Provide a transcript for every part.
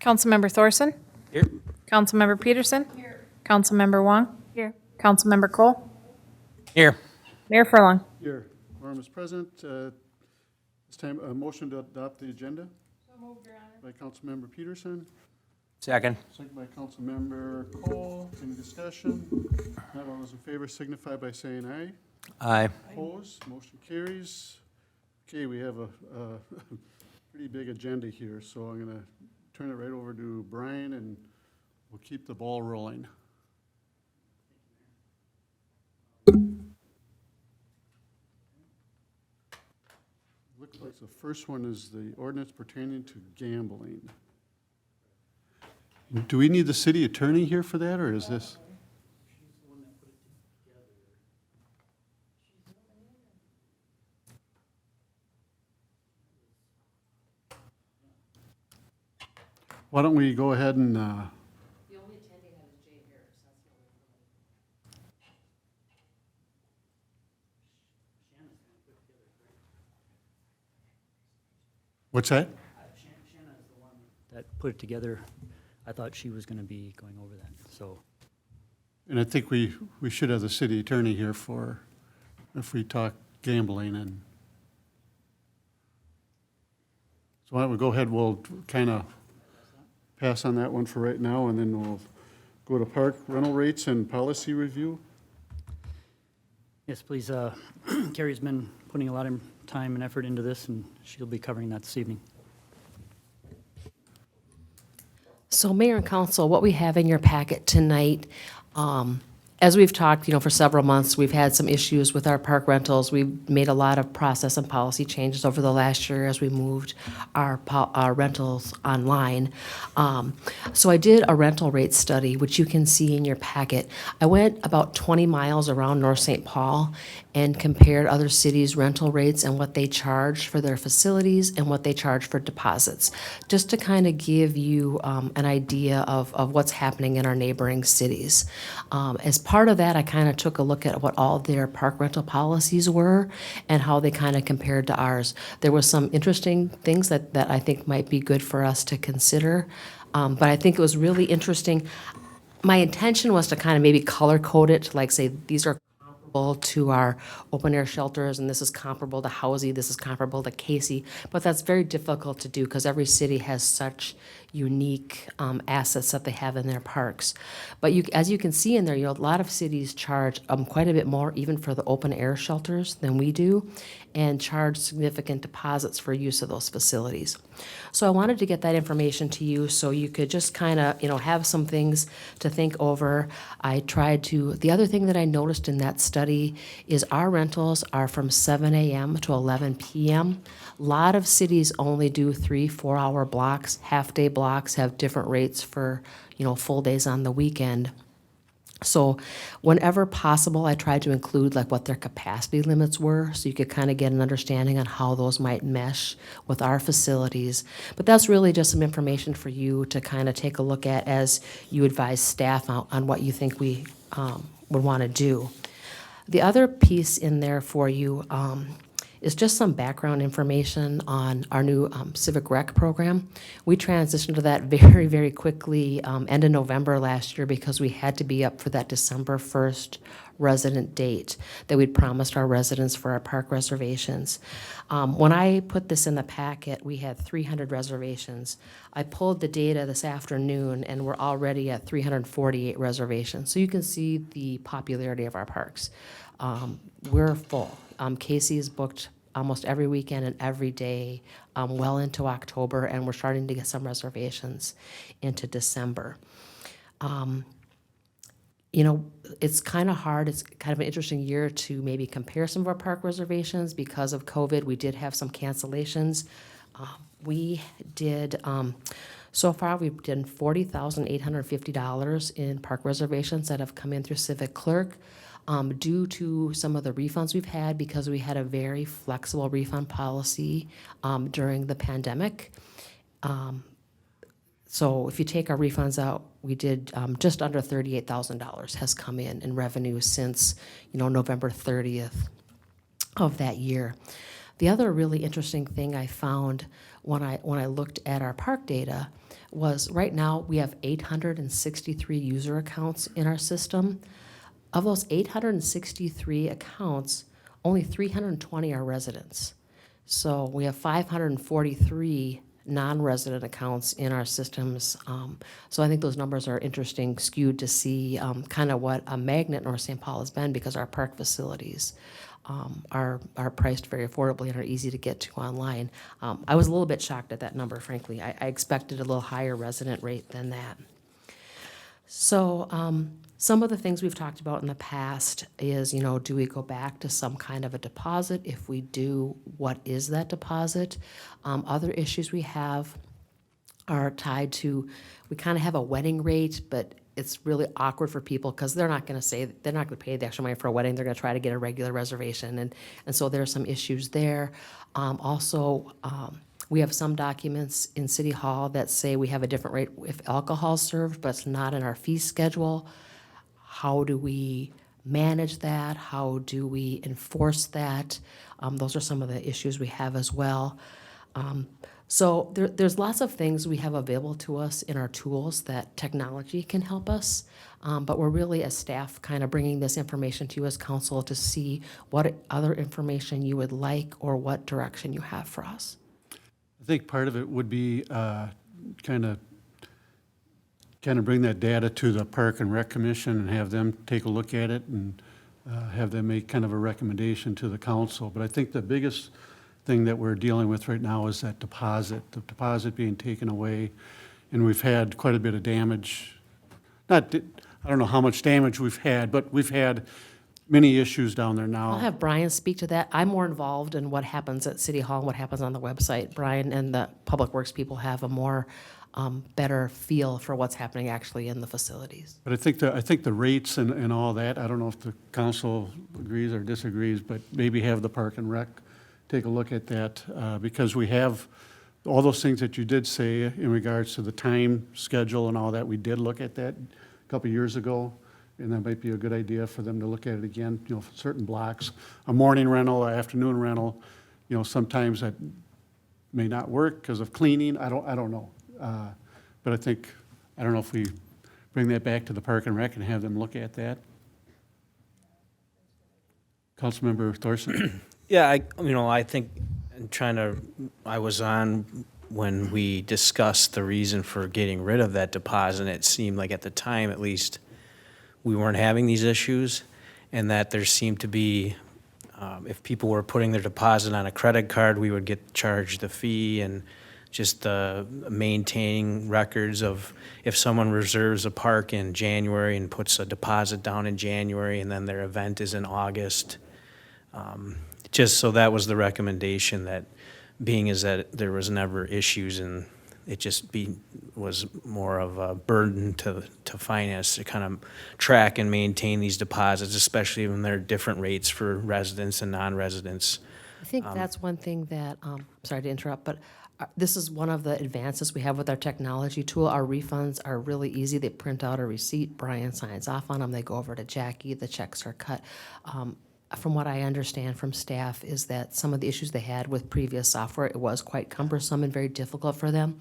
Councilmember Thorson? Here. Councilmember Peterson? Here. Councilmember Wong? Here. Councilmember Cole? Here. Mayor Furlong? Here, quorum is present. This time, a motion to adopt the agenda. So moved, Your Honor. By Councilmember Peterson, Second. second by Councilmember Cole. Any discussion? Not all those in favor signify by saying aye. Aye. Opposed, motion carries. Okay, we have a pretty big agenda here, so I'm gonna turn it right over to Brian, and we'll keep the ball rolling. Looks like the first one is the ordinance pertaining to gambling. Do we need the city attorney here for that, or is this? Why don't we go ahead and, what's that? Shanna is the one that put it together. I thought she was going to be going over that, so. And I think we should have the city attorney here for, if we talk gambling and. So why don't we go ahead, we'll kind of pass on that one for right now, and then we'll go to park rental rates and policy review. Yes, please, Carrie's been putting a lot of time and effort into this, and she'll be covering that this evening. So Mayor and Council, what we have in your packet tonight, as we've talked, for several months, we've had some issues with our park rentals. We've made a lot of process and policy changes over the last year as we moved our rentals online. So I did a rental rate study, which you can see in your packet. I went about 20 miles around North St. Paul and compared other cities' rental rates and what they charge for their facilities and what they charge for deposits, just to kind of give you an idea of what's happening in our neighboring cities. As part of that, I kind of took a look at what all their park rental policies were and how they kind of compared to ours. There was some interesting things that I think might be good for us to consider, but I think it was really interesting. My intention was to kind of maybe color code it, like say these are comparable to our open air shelters, and this is comparable to Housy, this is comparable to Casey, but that's very difficult to do because every city has such unique assets that they have in their parks. But as you can see in there, a lot of cities charge quite a bit more even for the open air shelters than we do, and charge significant deposits for use of those facilities. So I wanted to get that information to you so you could just kind of, have some things to think over. The other thing that I noticed in that study is our rentals are from 7 a.m. to 11 p.m. A lot of cities only do 3-4 hour blocks. Half-day blocks have different rates for, full days on the weekend. So whenever possible, I tried to include like what their capacity limits were so you could kind of get an understanding on how those might mesh with our facilities. But that's really just some information for you to kind of take a look at as you advise staff on what you think we would want to do. The other piece in there for you is just some background information on our new Civic Rec program. We transitioned to that very, very quickly, end of November last year, because we had to be up for that December 1st resident date that we'd promised our residents for our park reservations. When I put this in the packet, we had 300 reservations. I pulled the data this afternoon, and we're already at 348 reservations. So you can see the popularity of our parks. We're full. Casey is booked almost every weekend and every day, well into October, and we're starting to get some reservations into December. It's kind of hard. It's kind of an interesting year to maybe compare some of our park reservations because of COVID. We did have some cancellations. So far, we've done $40,850 in park reservations that have come in through Civic Clerk. Due to some of the refunds we've had, because we had a very flexible refund policy during the pandemic. So if you take our refunds out, we did just under $38,000 has come in revenue since November 30th of that year. The other really interesting thing I found when I looked at our park data was right now we have 863 user accounts in our system. Of those 863 accounts, only 320 are residents. So we have 543 non-resident accounts in our systems. So I think those numbers are interesting, skewed to see kind of what a magnet North St. Paul has been because our park facilities are priced very affordably and are easy to get to online. I was a little bit shocked at that number, frankly. I expected a little higher resident rate than that. So some of the things we've talked about in the past is, you know, do we go back to some kind of a deposit? If we do, what is that deposit? Other issues we have are tied to, we kind of have a wedding rate, but it's really awkward for people because they're not going to say, they're not going to pay the extra money for a wedding. They're going to try to get a regular reservation. And so there are some issues there. We have some documents in City Hall that say we have a different rate if alcohol is served, but it's not in our fee schedule. How do we manage that? How do we enforce that? Those are some of the issues we have as well. So there's lots of things we have available to us in our tools that technology can help us. But we're really, as staff, kind of bringing this information to you as council to see what other information you would like or what direction you have for us. I think part of it would be kind of bring that data to the Park and Rec Commission and have them take a look at it and have them make kind of a recommendation to the council. But I think the biggest thing that we're dealing with right now is that deposit, the deposit being taken away. And we've had quite a bit of damage. I don't know how much damage we've had, but we've had many issues down there now. I'll have Brian speak to that. I'm more involved in what happens at City Hall and what happens on the website. Brian and the Public Works people have a more better feel for what's happening actually in the facilities. But I think the rates and all that, I don't know if the council agrees or disagrees, but maybe have the Park and Rec take a look at that, because we have all those things that you did say in regards to the time schedule and all that. We did look at that a couple of years ago, and that might be a good idea for them to look at it again, you know, for certain blocks. A morning rental, an afternoon rental, you know, sometimes that may not work because of cleaning. I don't know. But I don't know if we bring that back to the Park and Rec and have them look at that. Councilmember Thorson? Yeah, I think I was on when we discussed the reason for getting rid of that deposit. It seemed like at the time, at least, we weren't having these issues, and that there seemed to be, if people were putting their deposit on a credit card, we would get charged the fee, and just maintaining records of if someone reserves a park in January and puts a deposit down in January and then their event is in August. Just so that was the recommendation, that being is that there was never issues and it just was more of a burden to finance to kind of track and maintain these deposits, especially when there are different rates for residents and non-residents. I think that's one thing that, sorry to interrupt, but this is one of the advances we have with our technology tool. Our refunds are really easy. They print out a receipt, Brian signs off on them, they go over to Jackie, the checks are cut. From what I understand from staff is that some of the issues they had with previous software, it was quite cumbersome and very difficult for them.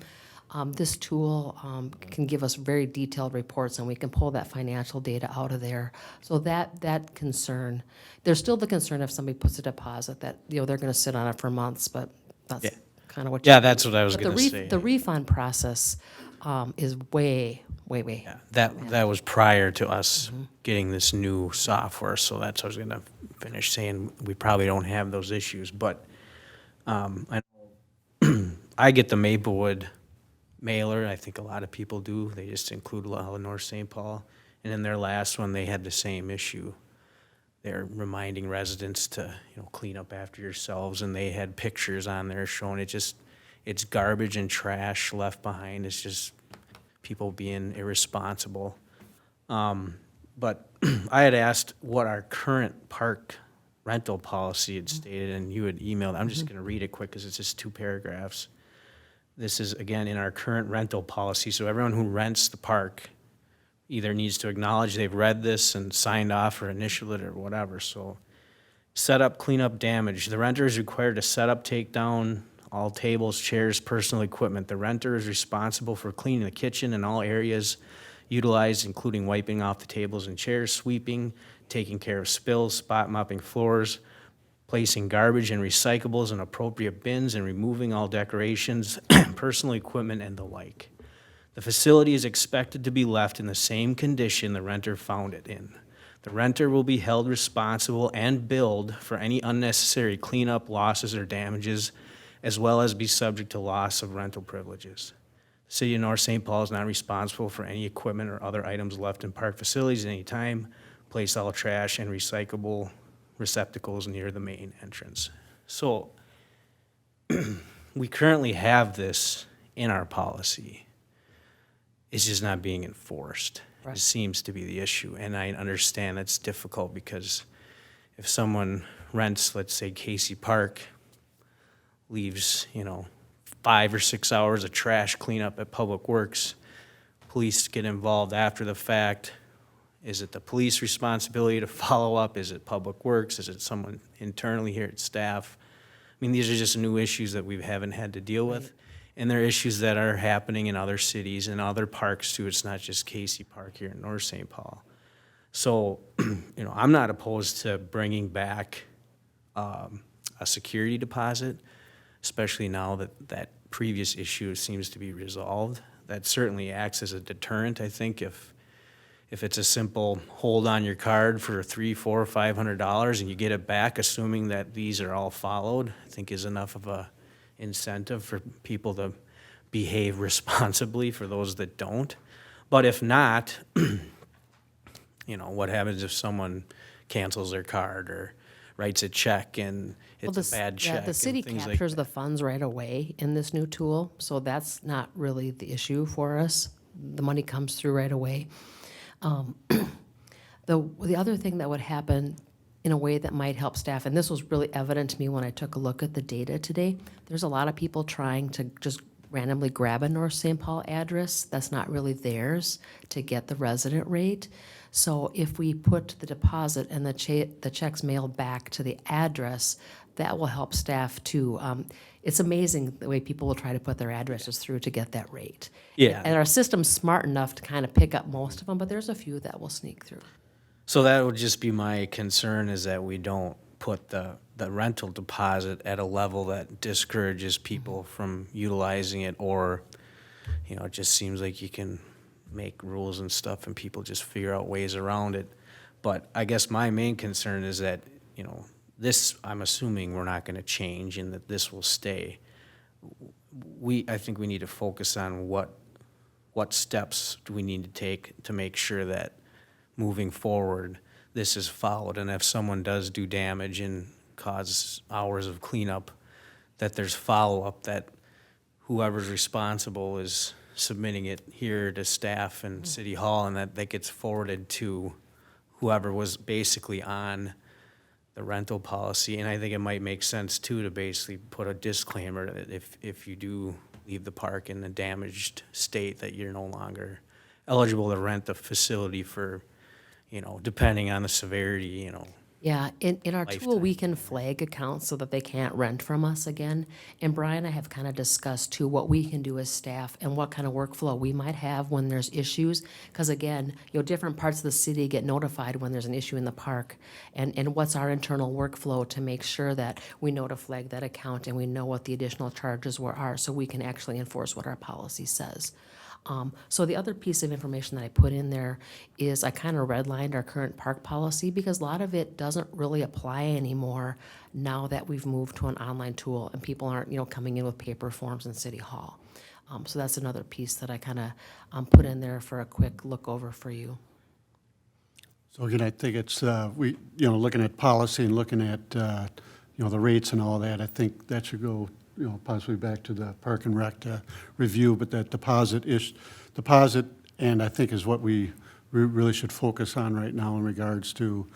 This tool can give us very detailed reports and we can pull that financial data out of there. So that concern, there's still the concern if somebody puts a deposit that, you know, they're gonna sit on it for months, but that's Yeah. kind of what. Yeah, that's what I was But gonna say. the refund process is way. Yeah, that was prior to us getting this new software, so that's what I was gonna finish saying. We probably don't have those issues, but I get the Maplewood mailer. I think a lot of people do. They just include all of North St. Paul. And in their last one, they had the same issue. They're reminding residents to, clean up after yourselves, and they had pictures on there showing it's garbage and trash left behind. It's just people being irresponsible. But I had asked what our current park rental policy had stated, and you had emailed. I'm just going to read it quick because it's just 2 paragraphs. This is, again, in our current rental policy. So everyone who rents the park either needs to acknowledge they've read this and signed off or initial it or whatever. So set up, clean up, damage. The renter is required to set up, take down all tables, chairs, personal equipment. The renter is responsible for cleaning the kitchen and all areas utilized, including wiping off the tables and chairs, sweeping, taking care of spills, spot mopping floors, placing garbage and recyclables in appropriate bins, and removing all decorations, personal equipment, and the like. The facility is expected to be left in the same condition the renter found it in. The renter will be held responsible and billed for any unnecessary cleanup, losses, or damages, as well as be subject to loss of rental privileges. The City of North St. Paul is not responsible for any equipment or other items left in park facilities at any time. Place all trash and recyclable receptacles near the main entrance. So, we currently have this in our policy. It's just not being enforced. Right. It seems to be the issue, and I understand it's difficult because if someone rents, let's say Casey Park, leaves, 5 or 6 hours of trash cleanup at Public Works, police get involved after the fact. Is it the police responsibility to follow up? Is it Public Works? Is it someone internally here at staff? I mean, these are just new issues that we haven't had to deal with. And they're issues that are happening in other cities and other parks too. It's not just Casey Park here in North St. Paul. So, I'm not opposed to bringing back a security deposit, especially now that that previous issue seems to be resolved. That certainly acts as a deterrent, I think, if it's a simple hold on your card for $300, $400, $500 and you get it back, assuming that these are all followed, I think is enough of a incentive for people to behave responsibly for those that don't. But if not, what happens if someone cancels their card or writes a check and Well, it's a bad check The city and things like captures that? the funds right away in this new tool, so that's not really the issue for us. The money comes through right away. The other thing that would happen in a way that might help staff, and this was really evident to me when I took a look at the data today, there's a lot of people trying to just randomly grab a North St. Paul address that's not really theirs to get the resident rate. So if we put the deposit and the checks mailed back to the address, that will help staff too. It's amazing the way people will try to put their addresses through to get that rate. Yeah. And our system's smart enough to kind of pick up most of them, but there's a few that will sneak through. So that would just be my concern, is that we don't put the rental deposit at a level that discourages people from utilizing it, or, it just seems like you can make rules and stuff and people just figure out ways around it. But I guess my main concern is that, this, I'm assuming we're not gonna change and that this will stay. I think we need to focus on what steps do we need to take to make sure that moving forward, this is followed, and if someone does do damage and cause hours of cleanup, that there's follow-up, that whoever's responsible is submitting it here to staff and City Hall, and that gets forwarded to whoever was basically on the rental policy. And I think it might make sense too to basically put a disclaimer that if you do leave the park in a damaged state, that you're no longer eligible to rent the facility for, depending on the severity, Yeah, in our tool, we Lifetime. can flag accounts so that they can't rent from us again. And Brian and I have kind of discussed too, what we can do as staff and what kind of workflow we might have when there's issues. Because again, different parts of the city get notified when there's an issue in the park. And what's our internal workflow to make sure that we know to flag that account and we know what the additional charges are, so we can actually enforce what our policy says. So the other piece of information that I put in there is I kind of redlined our current park policy, because a lot of it doesn't really apply anymore now that we've moved to an online tool and people aren't, coming in with paper forms in City Hall. So that's another piece that I kind of put in there for a quick look over for you. So again, I think it's, looking at policy and looking at, the rates and all that, I think that should go, possibly back to the Park and Rec to review, but that deposit, and I think is what we really should focus on right now in regards to,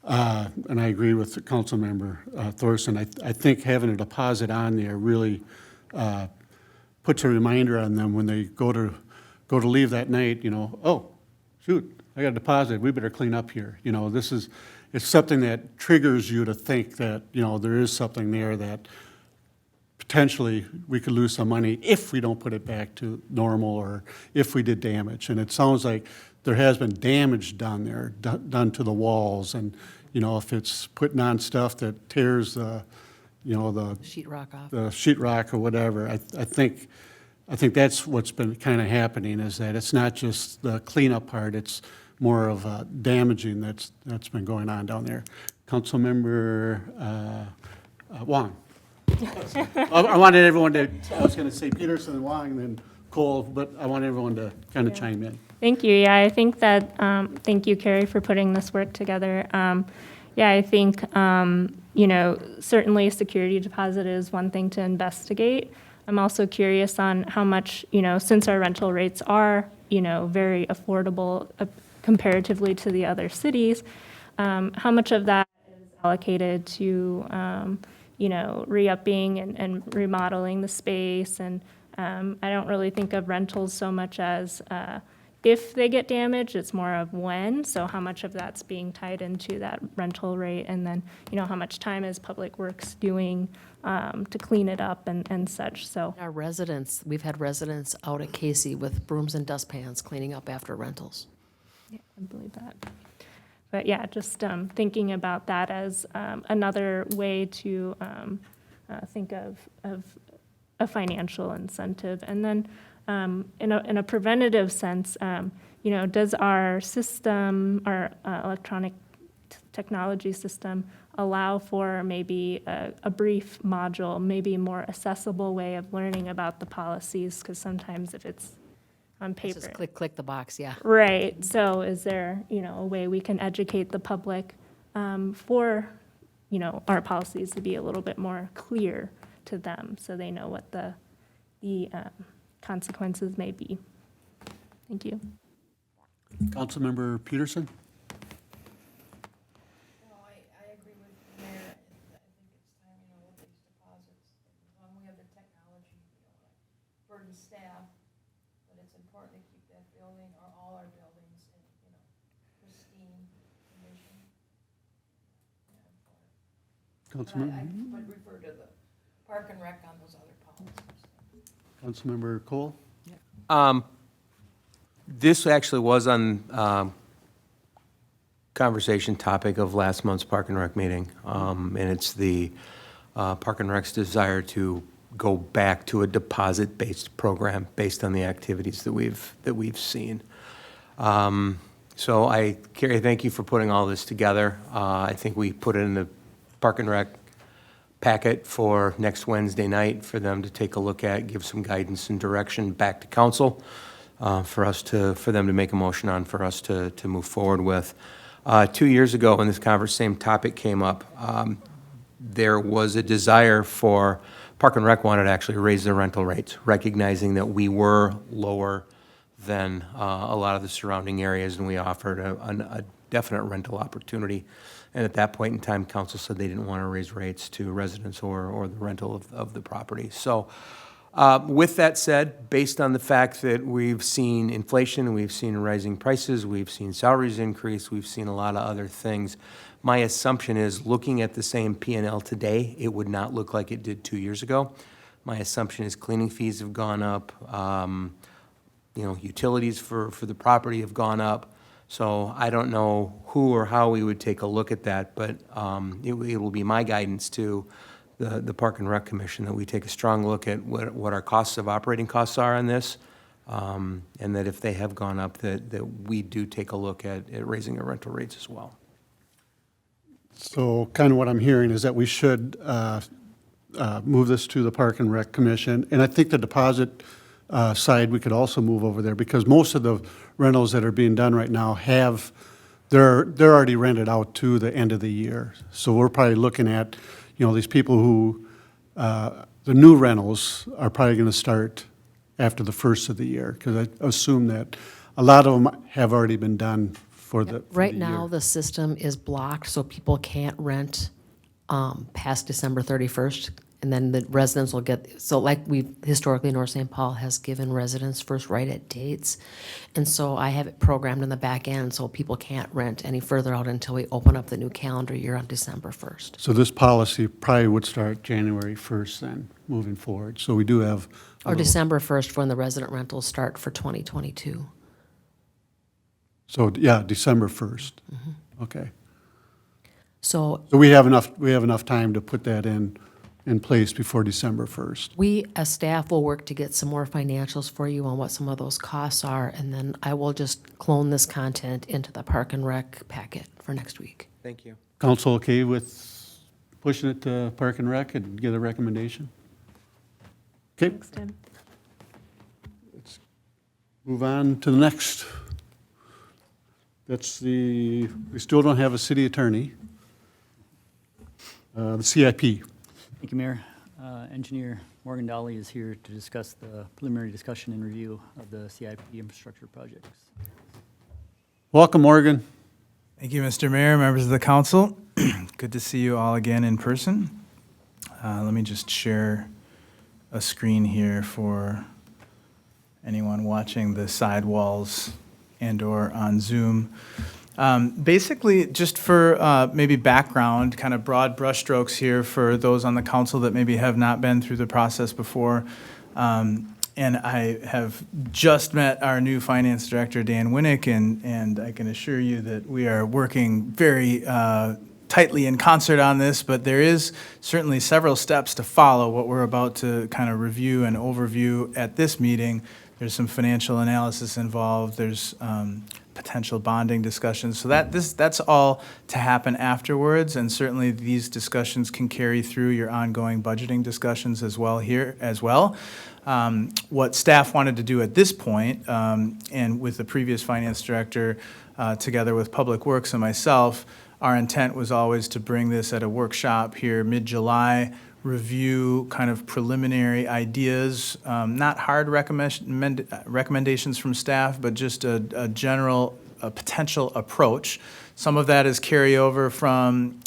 and I agree with the council member, Thorson, I think having a deposit on there really puts a reminder on them when they go to leave that night, oh, shoot, I got a deposit, we better clean up here. It's something that triggers you to think that, there is something there that potentially, we could lose some money if we don't put it back to normal or if we did damage. And it sounds like there has been damage done there, done to the walls. And, you know, if it's putting on stuff that tears the, you know, the Sheet rock off. the sheetrock or whatever, I think that's what's been kind of happening, is that it's not just the cleanup part, it's more of damaging that's been going on down there. Councilmember Wong. I wanted everyone to, I was going to say Peterson and Wong and then Cole, but I want everyone to kind of chime in. Thank you. Yeah, I think that, thank you, Carrie, for putting this work together. Yeah, I think, you know, certainly a security deposit is one thing to investigate. I'm also curious on how much, you know, since our rental rates are, you know, very affordable comparatively to the other cities, how much of that is allocated to, you know, re-upping and remodeling the space. And I don't really think of rentals so much as if they get damaged, it's more of when. So how much of that's being tied into that rental rate, and then, you know, how much time is Public Works doing to clean it up and such. So Our residents, we've had residents out at Casey with brooms and dustpans cleaning up after rentals. yeah, I believe that. But yeah, just thinking about that as another way to think of a financial incentive. And then in a preventative sense, you know, does our system, our electronic technology system, allow for maybe a brief module, maybe a more accessible way of learning about the policies? Because sometimes if it's on It's paper. Just click the box, yeah. Right, so is there, you know, a way we can educate the public for, you know, our policies to be a little bit more clear to them, so they know what the consequences may be? Thank you. Councilmember Peterson? No, I agree with the mayor. I think it's time, you know, with these deposits, when we have the technology, we don't want to burden staff, but it's important to keep that building, or all our buildings, in, you know, pristine condition. But Councilmember, I would refer to the Park and Rec on those other policies. Councilmember Cole? This actually was on conversation topic of last month's Park and Rec meeting. And it's the Park and Rec's desire to go back to a deposit-based program based on the activities that we've seen. So Carrie, thank you for putting all this together. I think we put it in the Park and Rec packet for next Wednesday night for them to take a look at, give some guidance and direction back to council for them to make a motion on, for us to move forward with. 2 years ago, when this same topic came up, there was a desire for, Park and Rec wanted to actually raise their rental rates, recognizing that we were lower than a lot of the surrounding areas, and we offered a definite rental opportunity. And at that point in time, council said they didn't want to raise rates to residents or the rental of the property. So with that said, based on the fact that we've seen inflation, we've seen rising prices, we've seen salaries increase, we've seen a lot of other things, my assumption is, looking at the same P&L today, it would not look like it did 2 years ago. My assumption is cleaning fees have gone up, you know, utilities for the property have gone up. So I don't know who or how we would take a look at that, but it will be my guidance to the Park and Rec Commission that we take a strong look at what our operating costs are on this, and that if they have gone up, that we do take a look at raising our rental rates as well. So kind of what I'm hearing is that we should move this to the Park and Rec Commission. And I think the deposit side, we could also move over there, because most of the rentals that are being done right now they're already rented out to the end of the year. So we're probably looking at, you know, these people who, the new rentals are probably going to start after the first of the year, because I assume that a lot of them have already been done for the Right year. now, the system is blocked, so people can't rent past December 31st. And then the residents will get, so like we historically, North St. Paul has given residents first right at dates. And so I have it programmed in the back end so people can't rent any further out until we open up the new calendar year on December 1st. So this policy probably would start January 1st then, moving forward. So we do have. a Or little- December 1st when the resident rentals start for 2022. So, yeah, December 1st. Okay. So So we have enough time to put that in place before December 1st. we, as staff, will work to get some more financials for you on what some of those costs are, and then I will just clone this content into the Park and Rec packet for next week. Thank you. Council okay with pushing it to Park and Rec and get a recommendation? Okay, Thanks, Tim. move on to the next. We still don't have a city attorney. The CIP. Thank you, Mayor. Engineer Morgan Dolly is here to discuss the preliminary discussion and review of the CIP infrastructure projects. Welcome, Morgan. Thank you, Mr. Mayor, members of the council. Good to see you all again in person. Let me just share a screen here for anyone watching the sidewalls and/or on Zoom. Basically, just for maybe background, kind of broad brushstrokes here for those on the council that maybe have not been through the process before. And I have just met our new finance director, Dan Winnick, and I can assure you that we are working very tightly in concert on this, but there is certainly several steps to follow what we're about to kind of review and overview at this meeting. There's some financial analysis involved. There's potential bonding discussions. So that's all to happen afterwards, and certainly these discussions can carry through your ongoing budgeting discussions as well here as well. What staff wanted to do at this point, and with the previous finance director, together with Public Works and myself, our intent was always to bring this at a workshop here mid-July, review kind of preliminary ideas, not hard recommendations from staff, but just a general potential approach. Some of that is carryover from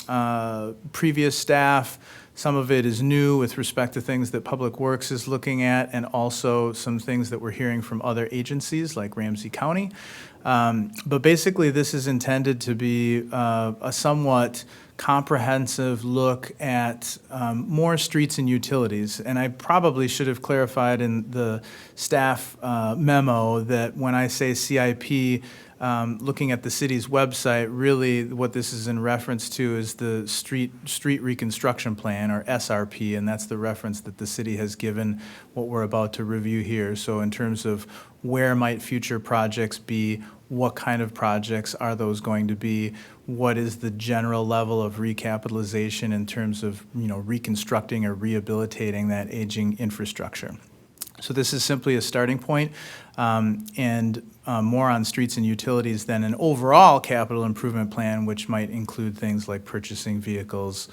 previous staff. Some of it is new with respect to things that Public Works is looking at, and also some things that we're hearing from other agencies like Ramsey County. But basically, this is intended to be a somewhat comprehensive look at more streets and utilities. And I probably should have clarified in the staff memo that when I say CIP, looking at the city's website, really what this is in reference to is the street reconstruction plan, or SRP, and that's the reference that the city has given what we're about to review here. So in terms of where might future projects be, what kind of projects are those going to be, what is the general level of recapitalization in terms of, reconstructing or rehabilitating that aging infrastructure. So this is simply a starting point, and more on streets and utilities than an overall capital improvement plan, which might include things like purchasing vehicles,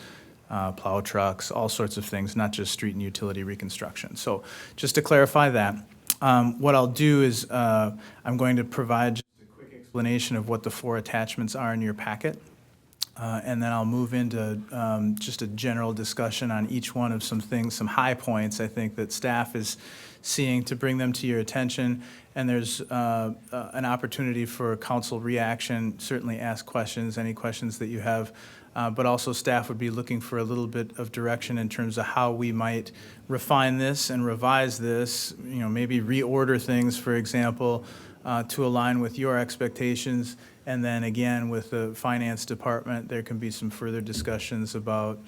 plow trucks, all sorts of things, not just street and utility reconstruction. So just to clarify that, what I'll do is I'm going to provide just a quick explanation of what the 4 attachments are in your packet. And then I'll move into just a general discussion on each one of some things, some high points I think that staff is seeing, to bring them to your attention. And there's an opportunity for council reaction, certainly ask questions, any questions that you have. But also staff would be looking for a little bit of direction in terms of how we might refine this and revise this, maybe reorder things, for example, to align with your expectations. And then again, with the finance department, there can be some further discussions about,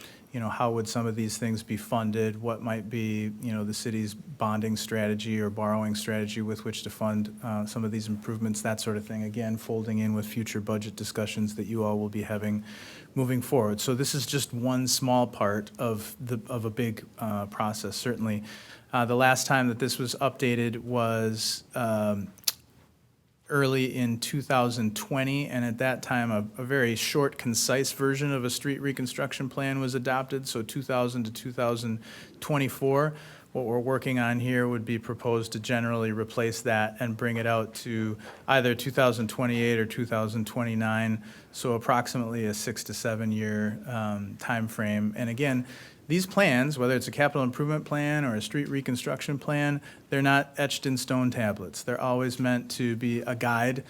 how would some of these things be funded? What might be, the city's bonding strategy or borrowing strategy with which to fund some of these improvements, that sort of thing. Again, folding in with future budget discussions that you all will be having moving forward. So this is just one small part of a big process, certainly. The last time that this was updated was early in 2020, and at that time, a very short, concise version of a street reconstruction plan was adopted, so 2000 to 2024. What we're working on here would be proposed to generally replace that and bring it out to either 2028 or 2029, so approximately a 6 to 7 year time frame. And again, these plans, whether it's a capital improvement plan or a street reconstruction plan, they're not etched in stone tablets. They're always meant to be a guide.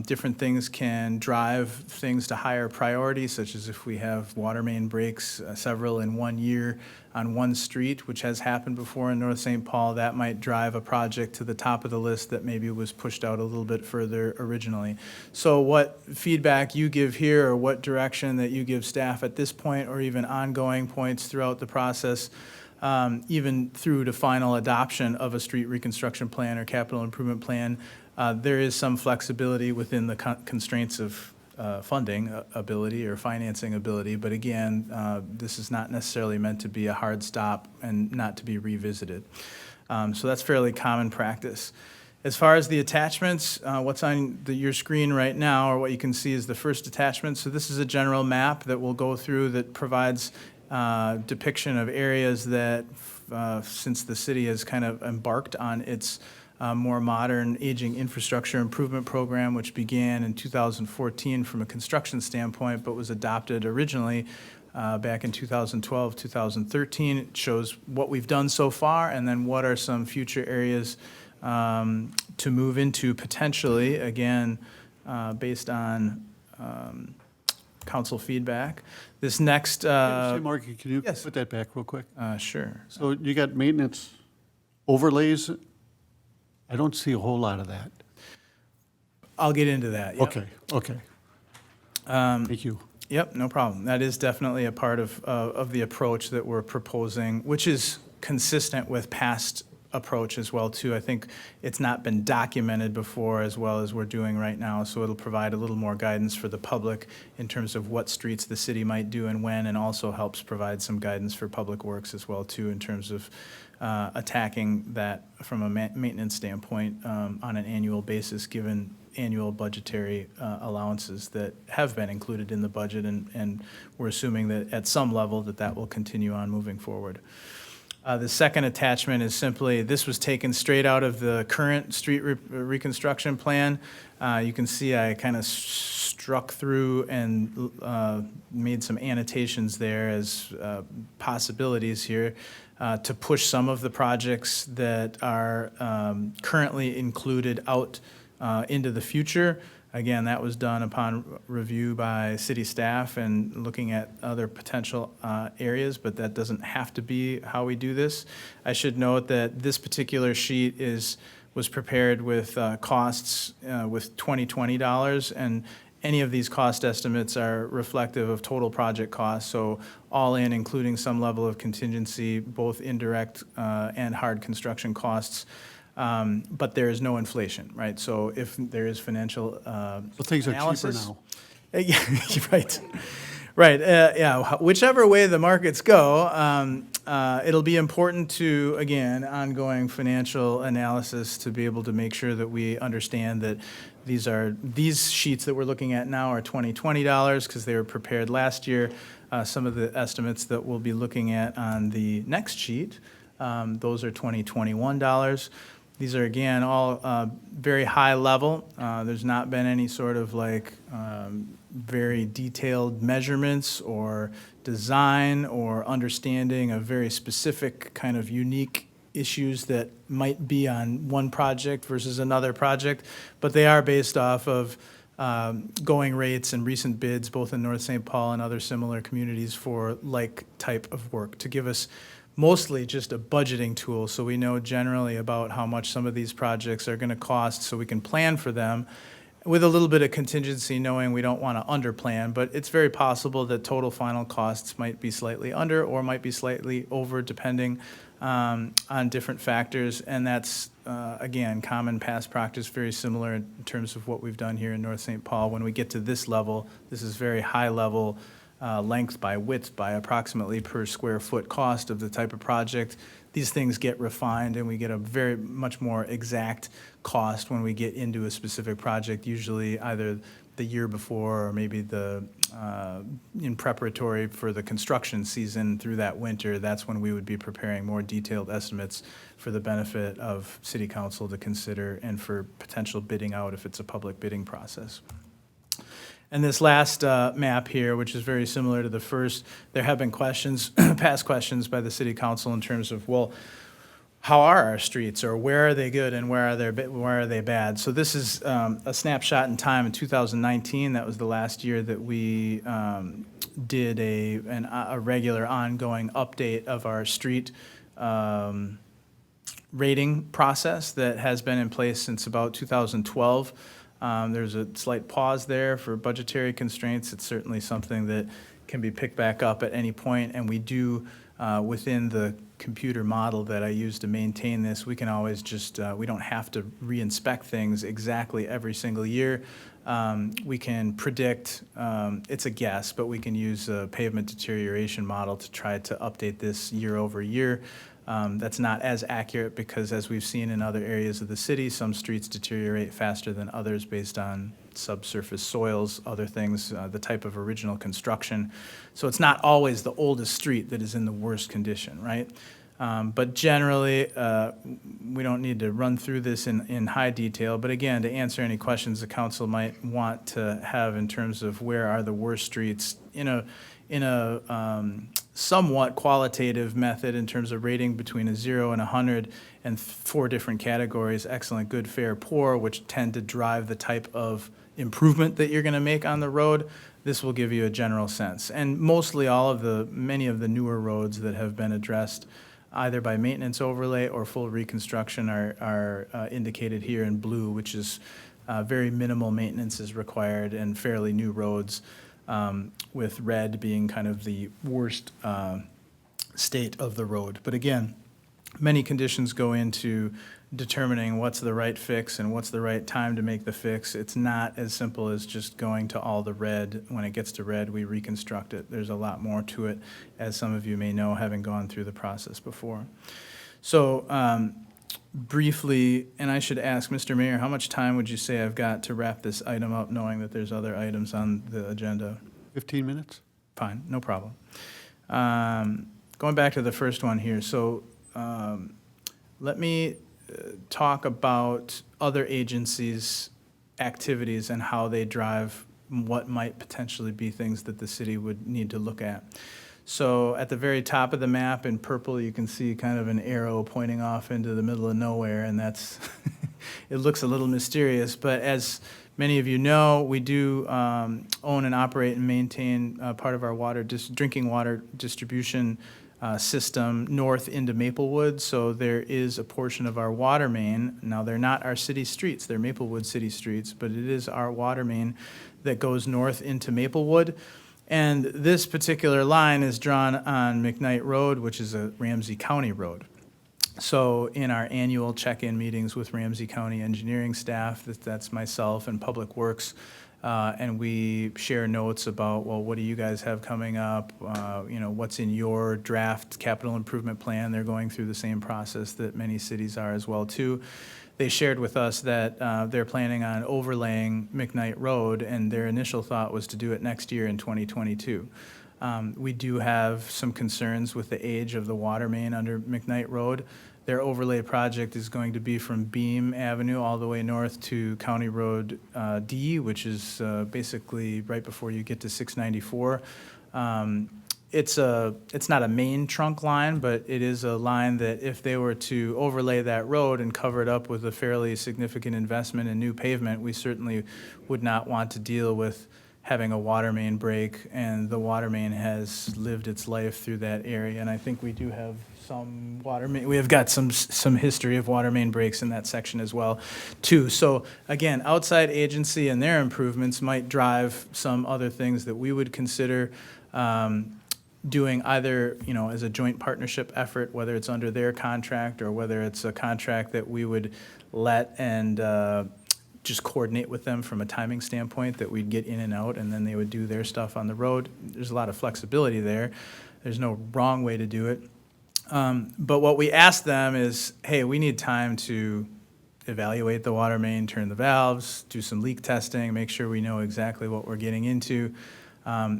Different things can drive things to higher priority, such as if we have water main breaks, several in 1 year on one street, which has happened before in North St. Paul, that might drive a project to the top of the list that maybe was pushed out a little bit further originally. So what feedback you give here, or what direction that you give staff at this point, or even ongoing points throughout the process, even through to final adoption of a street reconstruction plan or capital improvement plan, there is some flexibility within the constraints of funding ability or financing ability. But again, this is not necessarily meant to be a hard stop and not to be revisited. So that's fairly common practice. As far as the attachments, what's on your screen right now, or what you can see, is the first attachment. So this is a general map that we'll go through that provides depiction of areas that, since the city has kind of embarked on its more modern aging infrastructure improvement program, which began in 2014 from a construction standpoint, but was adopted originally back in 2012, 2013. It shows what we've done so far, and then what are some future areas to move into potentially, again, based on council feedback. This next, Say, Mark, can you yes. put that back real quick? sure. So you got maintenance overlays. I don't see a whole lot of that. I'll get into that. Yep. Okay. Thank you. Yep, no problem. That is definitely a part of the approach that we're proposing, which is consistent with past approach as well, too. I think it's not been documented before as well as we're doing right now, so it'll provide a little more guidance for the public in terms of what streets the city might do and when, and also helps provide some guidance for Public Works as well, too, in terms of attacking that from a maintenance standpoint on an annual basis, given annual budgetary allowances that have been included in the budget, and we're assuming that at some level that will continue on moving forward. The second attachment is simply, this was taken straight out of the current street reconstruction plan. You can see I kind of struck through and made some annotations there as possibilities here to push some of the projects that are currently included out into the future. Again, that was done upon review by city staff and looking at other potential areas, but that doesn't have to be how we do this. I should note that this particular sheet was prepared with costs with 2020 dollars, and any of these cost estimates are reflective of total project costs, so all in, including some level of contingency, both indirect and hard construction costs. But there is no inflation, right? So if there is financial So things are cheaper analysis- now. Yeah, right. Right, yeah, whichever way the markets go, it'll be important to, again, ongoing financial analysis to be able to make sure that we understand that these sheets that we're looking at now are 2020 dollars because they were prepared last year. Some of the estimates that we'll be looking at on the next sheet, those are 2021 dollars. These are, again, all very high level. There's not been any sort of very detailed measurements or design or understanding of very specific kind of unique issues that might be on one project versus another project, but they are based off of going rates and recent bids, both in North St. Paul and other similar communities for like type of work, to give us mostly just a budgeting tool, so we know generally about how much some of these projects are going to cost, so we can plan for them with a little bit of contingency, knowing we don't want to underplan, but it's very possible that total final costs might be slightly under or might be slightly over, depending on different factors, and that's, again, common past practice, very similar in terms of what we've done here in North St. Paul. When we get to this level, this is very high level length by width by approximately per square foot cost of the type of project. These things get refined and we get a very much more exact cost when we get into a specific project, usually either the year before or maybe in preparatory for the construction season through that winter. That's when we would be preparing more detailed estimates for the benefit of city council to consider and for potential bidding out if it's a public bidding process. And this last map here, which is very similar to the first, there have been questions, past questions by the city council in terms of, well, how are our streets, or where are they good and where are they bad? So this is a snapshot in time in 2019. That was the last year that we did a regular ongoing update of our street rating process that has been in place since about 2012. There's a slight pause there for budgetary constraints. It's certainly something that can be picked back up at any point, and we do, within the computer model that I use to maintain this, we can always just, we don't have to re-inspect things exactly every single year. We can predict, it's a guess, but we can use a pavement deterioration model to try to update this year over year. That's not as accurate because, as we've seen in other areas of the city, some streets deteriorate faster than others based on subsurface soils, other things, the type of original construction. So it's not always the oldest street that is in the worst condition, right? But generally, we don't need to run through this in high detail. But again, to answer any questions the council might want to have in terms of where are the worst streets in a somewhat qualitative method in terms of rating between a 0 and 100 and 4 different categories: excellent, good, fair, poor, which tend to drive the type of improvement that you're going to make on the road. This will give you a general sense. And mostly many of the newer roads that have been addressed either by maintenance overlay or full reconstruction are indicated here in blue, which is very minimal maintenance is required and fairly new roads, with red being kind of the worst state of the road. But again, many conditions go into determining what's the right fix and what's the right time to make the fix. It's not as simple as just going to all the red. When it gets to red, we reconstruct it. There's a lot more to it, as some of you may know, having gone through the process before. So briefly, and I should ask, Mr. Mayor, how much time would you say I've got to wrap this item up, knowing that there's other items on the agenda? 15 minutes? Fine, no problem. Going back to the first one here, so let me talk about other agencies' activities and how they drive what might potentially be things that the city would need to look at. So at the very top of the map in purple, you can see kind of an arrow pointing off into the middle of nowhere, and that's, it looks a little mysterious, but as many of you know, we do own and operate and maintain part of our drinking water distribution system north into Maplewood. So there is a portion of our water main. Now, they're not our city streets, they're Maplewood city streets, but it is our water main that goes north into Maplewood. And this particular line is drawn on McKnight Road, which is a Ramsey County road. So in our annual check-in meetings with Ramsey County engineering staff, that's myself and Public Works, and we share notes about, well, what do you guys have coming up? What's in your draft capital improvement plan? They're going through the same process that many cities are as well, too. They shared with us that they're planning on overlaying McKnight Road, and their initial thought was to do it next year in 2022. We do have some concerns with the age of the water main under McKnight Road. Their overlay project is going to be from Beam Avenue all the way north to County Road D, which is basically right before you get to 694. It's not a main trunk line, but it is a line that if they were to overlay that road and cover it up with a fairly significant investment in new pavement, we certainly would not want to deal with having a water main break, and the water main has lived its life through that area. And I think we do have some water main, we have got some history of water main breaks in that section as well, too. So again, outside agency and their improvements might drive some other things that we would consider doing either, as a joint partnership effort, whether it's under their contract or whether it's a contract that we would let and just coordinate with them from a timing standpoint, that we'd get in and out and then they would do their stuff on the road. There's a lot of flexibility there. There's no wrong way to do it. But what we ask them is, hey, we need time to evaluate the water main, turn the valves, do some leak testing, make sure we know exactly what we're getting into.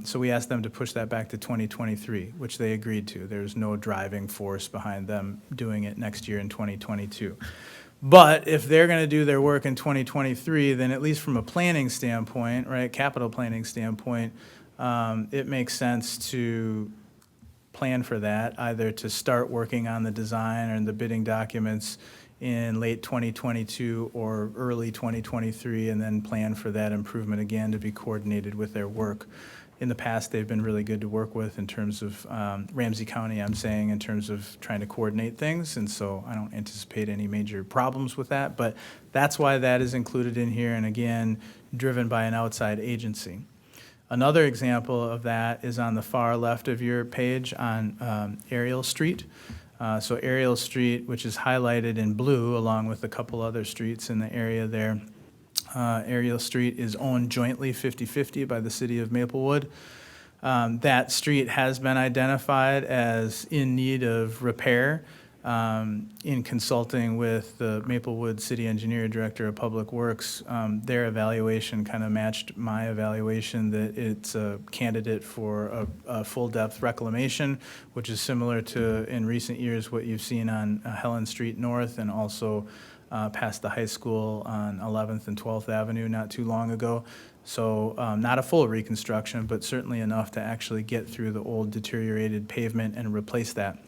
So we asked them to push that back to 2023, which they agreed to. There's no driving force behind them doing it next year in 2022. But if they're going to do their work in 2023, then at least from a planning standpoint, right, capital planning standpoint, it makes sense to plan for that, either to start working on the design or the bidding documents in late 2022 or early 2023, and then plan for that improvement again to be coordinated with their work. In the past, they've been really good to work with in terms of Ramsey County, I'm saying, in terms of trying to coordinate things, and so I don't anticipate any major problems with that, but that's why that is included in here, and again, driven by an outside agency. Another example of that is on the far left of your page on Ariel Street. So Ariel Street, which is highlighted in blue along with a couple other streets in the area there. Ariel Street is owned jointly 50-50 by the city of Maplewood. That street has been identified as in need of repair. In consulting with the Maplewood City Engineer, Director of Public Works, their evaluation kind of matched my evaluation that it's a candidate for a full-depth reclamation, which is similar to, in recent years, what you've seen on Helen Street North and also past the high school on 11th and 12th Avenue not too long ago. So not a full reconstruction, but certainly enough to actually get through the old deteriorated pavement and replace that.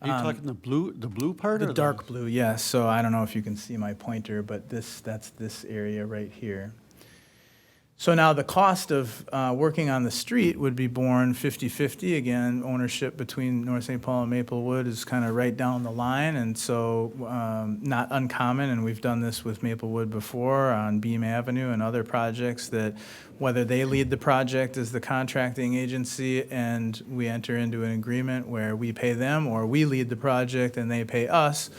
Are you talking the blue part or The dark blue, yes. So I don't know if you can see my pointer, but that's this area right here. So now the cost of working on the street would be borne 50-50. Again, ownership between North St. Paul and Maplewood is kind of right down the line, and so not uncommon, and we've done this with Maplewood before on Beam Avenue and other projects, that whether they lead the project as the contracting agency and we enter into an agreement where we pay them, or we lead the project and they pay us,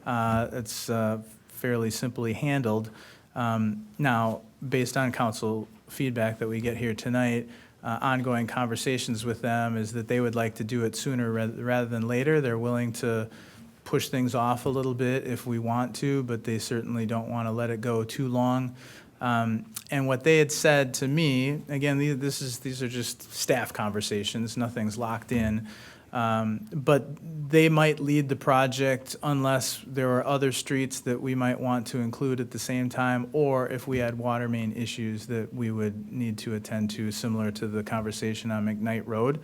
it's fairly simply handled. Now, based on council feedback that we get here tonight, ongoing conversations with them is that they would like to do it sooner rather than later. They're willing to push things off a little bit if we want to, but they certainly don't want to let it go too long. And what they had said to me, again, these are just staff conversations, nothing's locked in, but they might lead the project unless there are other streets that we might want to include at the same time, or if we had water main issues that we would need to attend to, similar to the conversation on McKnight Road.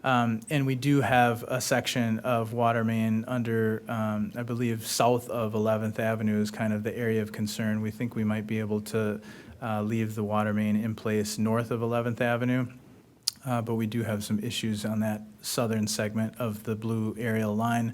And we do have a section of water main under, I believe, south of 11th Avenue is kind of the area of concern. We think we might be able to leave the water main in place north of 11th Avenue. But we do have some issues on that southern segment of the blue aerial line.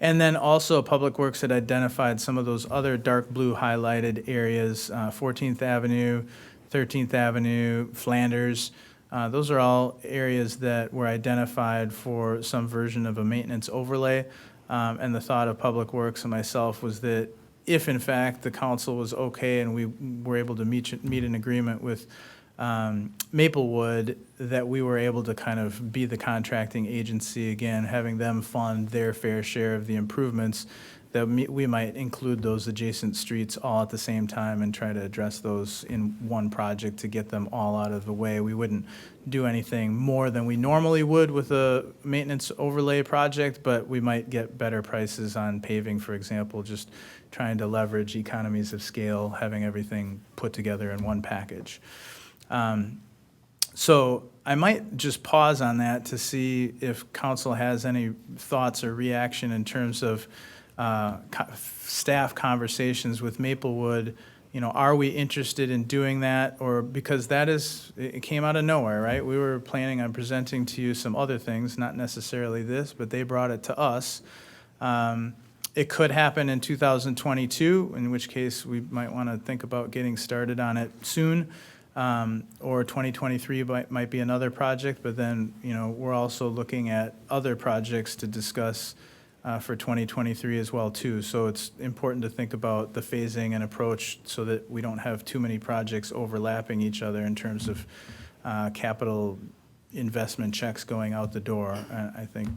And then also Public Works had identified some of those other dark blue highlighted areas, 14th Avenue, 13th Avenue, Flanders. Those are all areas that were identified for some version of a maintenance overlay. And the thought of Public Works and myself was that if in fact the council was okay and we were able to meet an agreement with Maplewood, that we were able to kind of be the contracting agency again, having them fund their fair share of the improvements, that we might include those adjacent streets all at the same time and try to address those in one project to get them all out of the way. We wouldn't do anything more than we normally would with a maintenance overlay project, but we might get better prices on paving, for example, just trying to leverage economies of scale, having everything put together in one package. So I might just pause on that to see if council has any thoughts or reaction in terms of staff conversations with Maplewood. You know, are we interested in doing that? Or because it came out of nowhere, right? We were planning on presenting to you some other things, not necessarily this, but they brought it to us. It could happen in 2022, in which case we might want to think about getting started on it soon. Or 2023 might be another project, but then, you know, we're also looking at other projects to discuss for 2023 as well, too. So it's important to think about the phasing and approach so that we don't have too many projects overlapping each other in terms of capital investment checks going out the door. I think,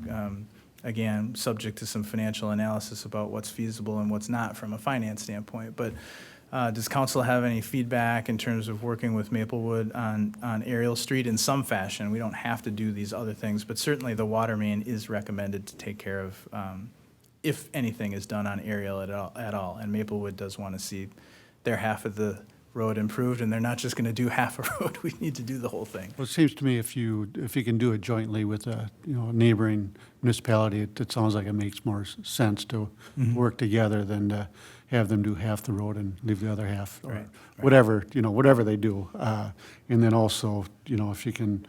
again, subject to some financial analysis about what's feasible and what's not from a finance standpoint. But does council have any feedback in terms of working with Maplewood on Ariel Street in some fashion? We don't have to do these other things, but certainly the water main is recommended to take care of if anything is done on Ariel at all. And Maplewood does want to see their half of the road improved, and they're not just going to do half a road. We need to do the whole thing. Well, it seems to me if you can do it jointly with a, neighboring municipality, it sounds like it makes more sense to work together than to have them do half the road and leave the other half, or Right. whatever they do. And then also, if you can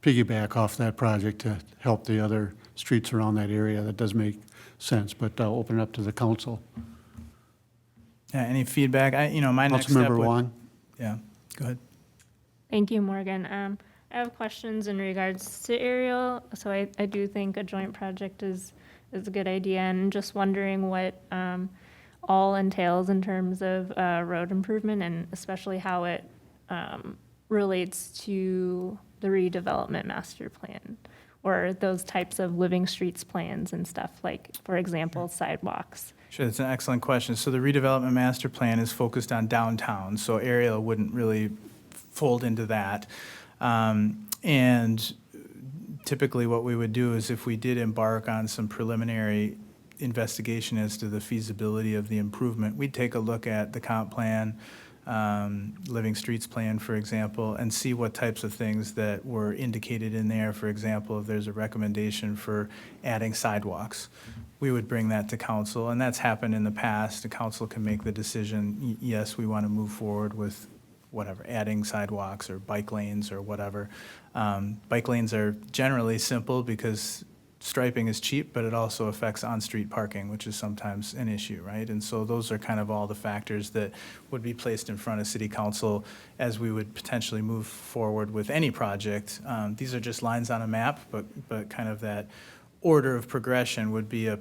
piggyback off that project to help the other streets around that area, that does make sense. But I'll open it up to the council. Yeah, any feedback? My next step Councilmember would. Wong? Yeah, go ahead. Thank you, Morgan. I have questions in regards to Ariel. So I do think a joint project is a good idea, and just wondering what all entails in terms of road improvement, and especially how it relates to the redevelopment master plan, or those types of living streets plans and stuff, like, for example, sidewalks. Sure, that's an excellent question. So the redevelopment master plan is focused on downtown, so Ariel wouldn't really fold into that. And typically what we would do is if we did embark on some preliminary investigation as to the feasibility of the improvement, we'd take a look at the comp plan, Living Streets Plan, for example, and see what types of things that were indicated in there. For example, if there's a recommendation for adding sidewalks, we would bring that to council, and that's happened in the past. The council can make the decision, yes, we want to move forward with whatever, adding sidewalks or bike lanes or whatever. Bike lanes are generally simple because striping is cheap, but it also affects on-street parking, which is sometimes an issue, right? And so those are kind of all the factors that would be placed in front of city council as we would potentially move forward with any project. These are just lines on a map, but kind of that order of progression would be a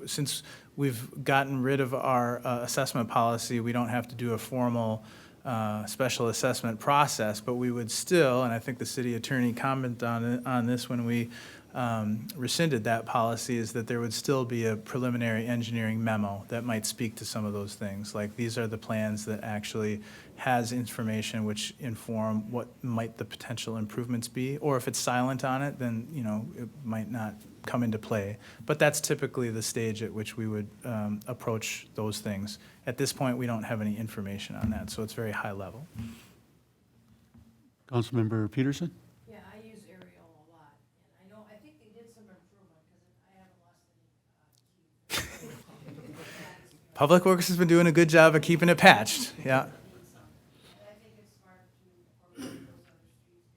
since we've gotten rid of our assessment policy, we don't have to do a formal special assessment process, but we would still, and I think the city attorney commented on this when we rescinded that policy, is that there would still be a preliminary engineering memo that might speak to some of those things. Like, these are the plans that actually has information which inform what might the potential improvements be, or if it's silent on it, then, it might not come into play. But that's typically the stage at which we would approach those things. At this point, we don't have any information on that, so it's very high level. Councilmember Peterson? Yeah, I use Ariel a lot, and I think they did some improvement, because I haven't lost any keys. Public Works has been doing a good job of keeping it patched, yeah. And I think it's smart to incorporate those other streets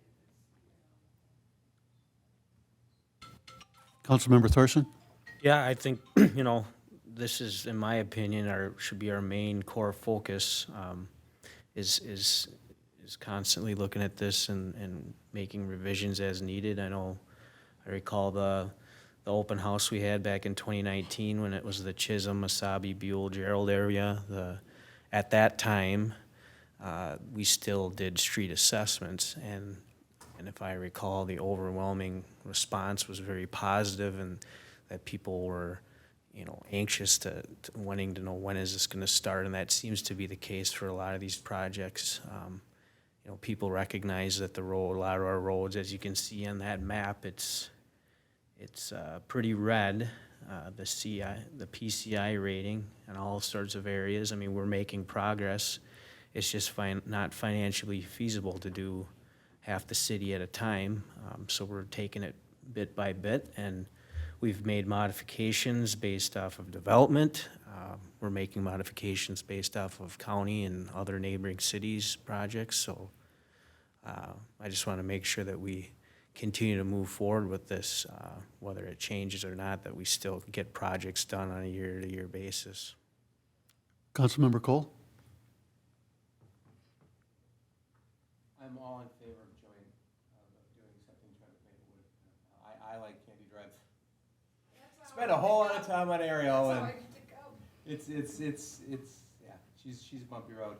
if it's, Councilmember Thorson? Yeah, I think, this is, in my opinion, should be our main core focus, is constantly looking at this and making revisions as needed. I recall the open house we had back in 2019 when it was the Chisholm, Masabi, Buell, Gerald area. At that time, we still did street assessments, and if I recall, the overwhelming response was very positive, and that people were, anxious to wanting to know when is this going to start, and that seems to be the case for a lot of these projects. People recognize that a lot of our roads, as you can see on that map, it's pretty red, the PCI rating in all sorts of areas. I mean, we're making progress. It's just not financially feasible to do half the city at a time. So we're taking it bit by bit, and we've made modifications based off of development. We're making modifications based off of county and other neighboring cities' projects. So I just want to make sure that we continue to move forward with this, whether it changes or not, that we still get projects done on a year-to-year basis. Councilmember Cole? I'm all in favor of doing something joint with Maplewood. I like Candy Drive. Spent a whole lot of time on Ariel, and it's yeah, she's a bumpy road.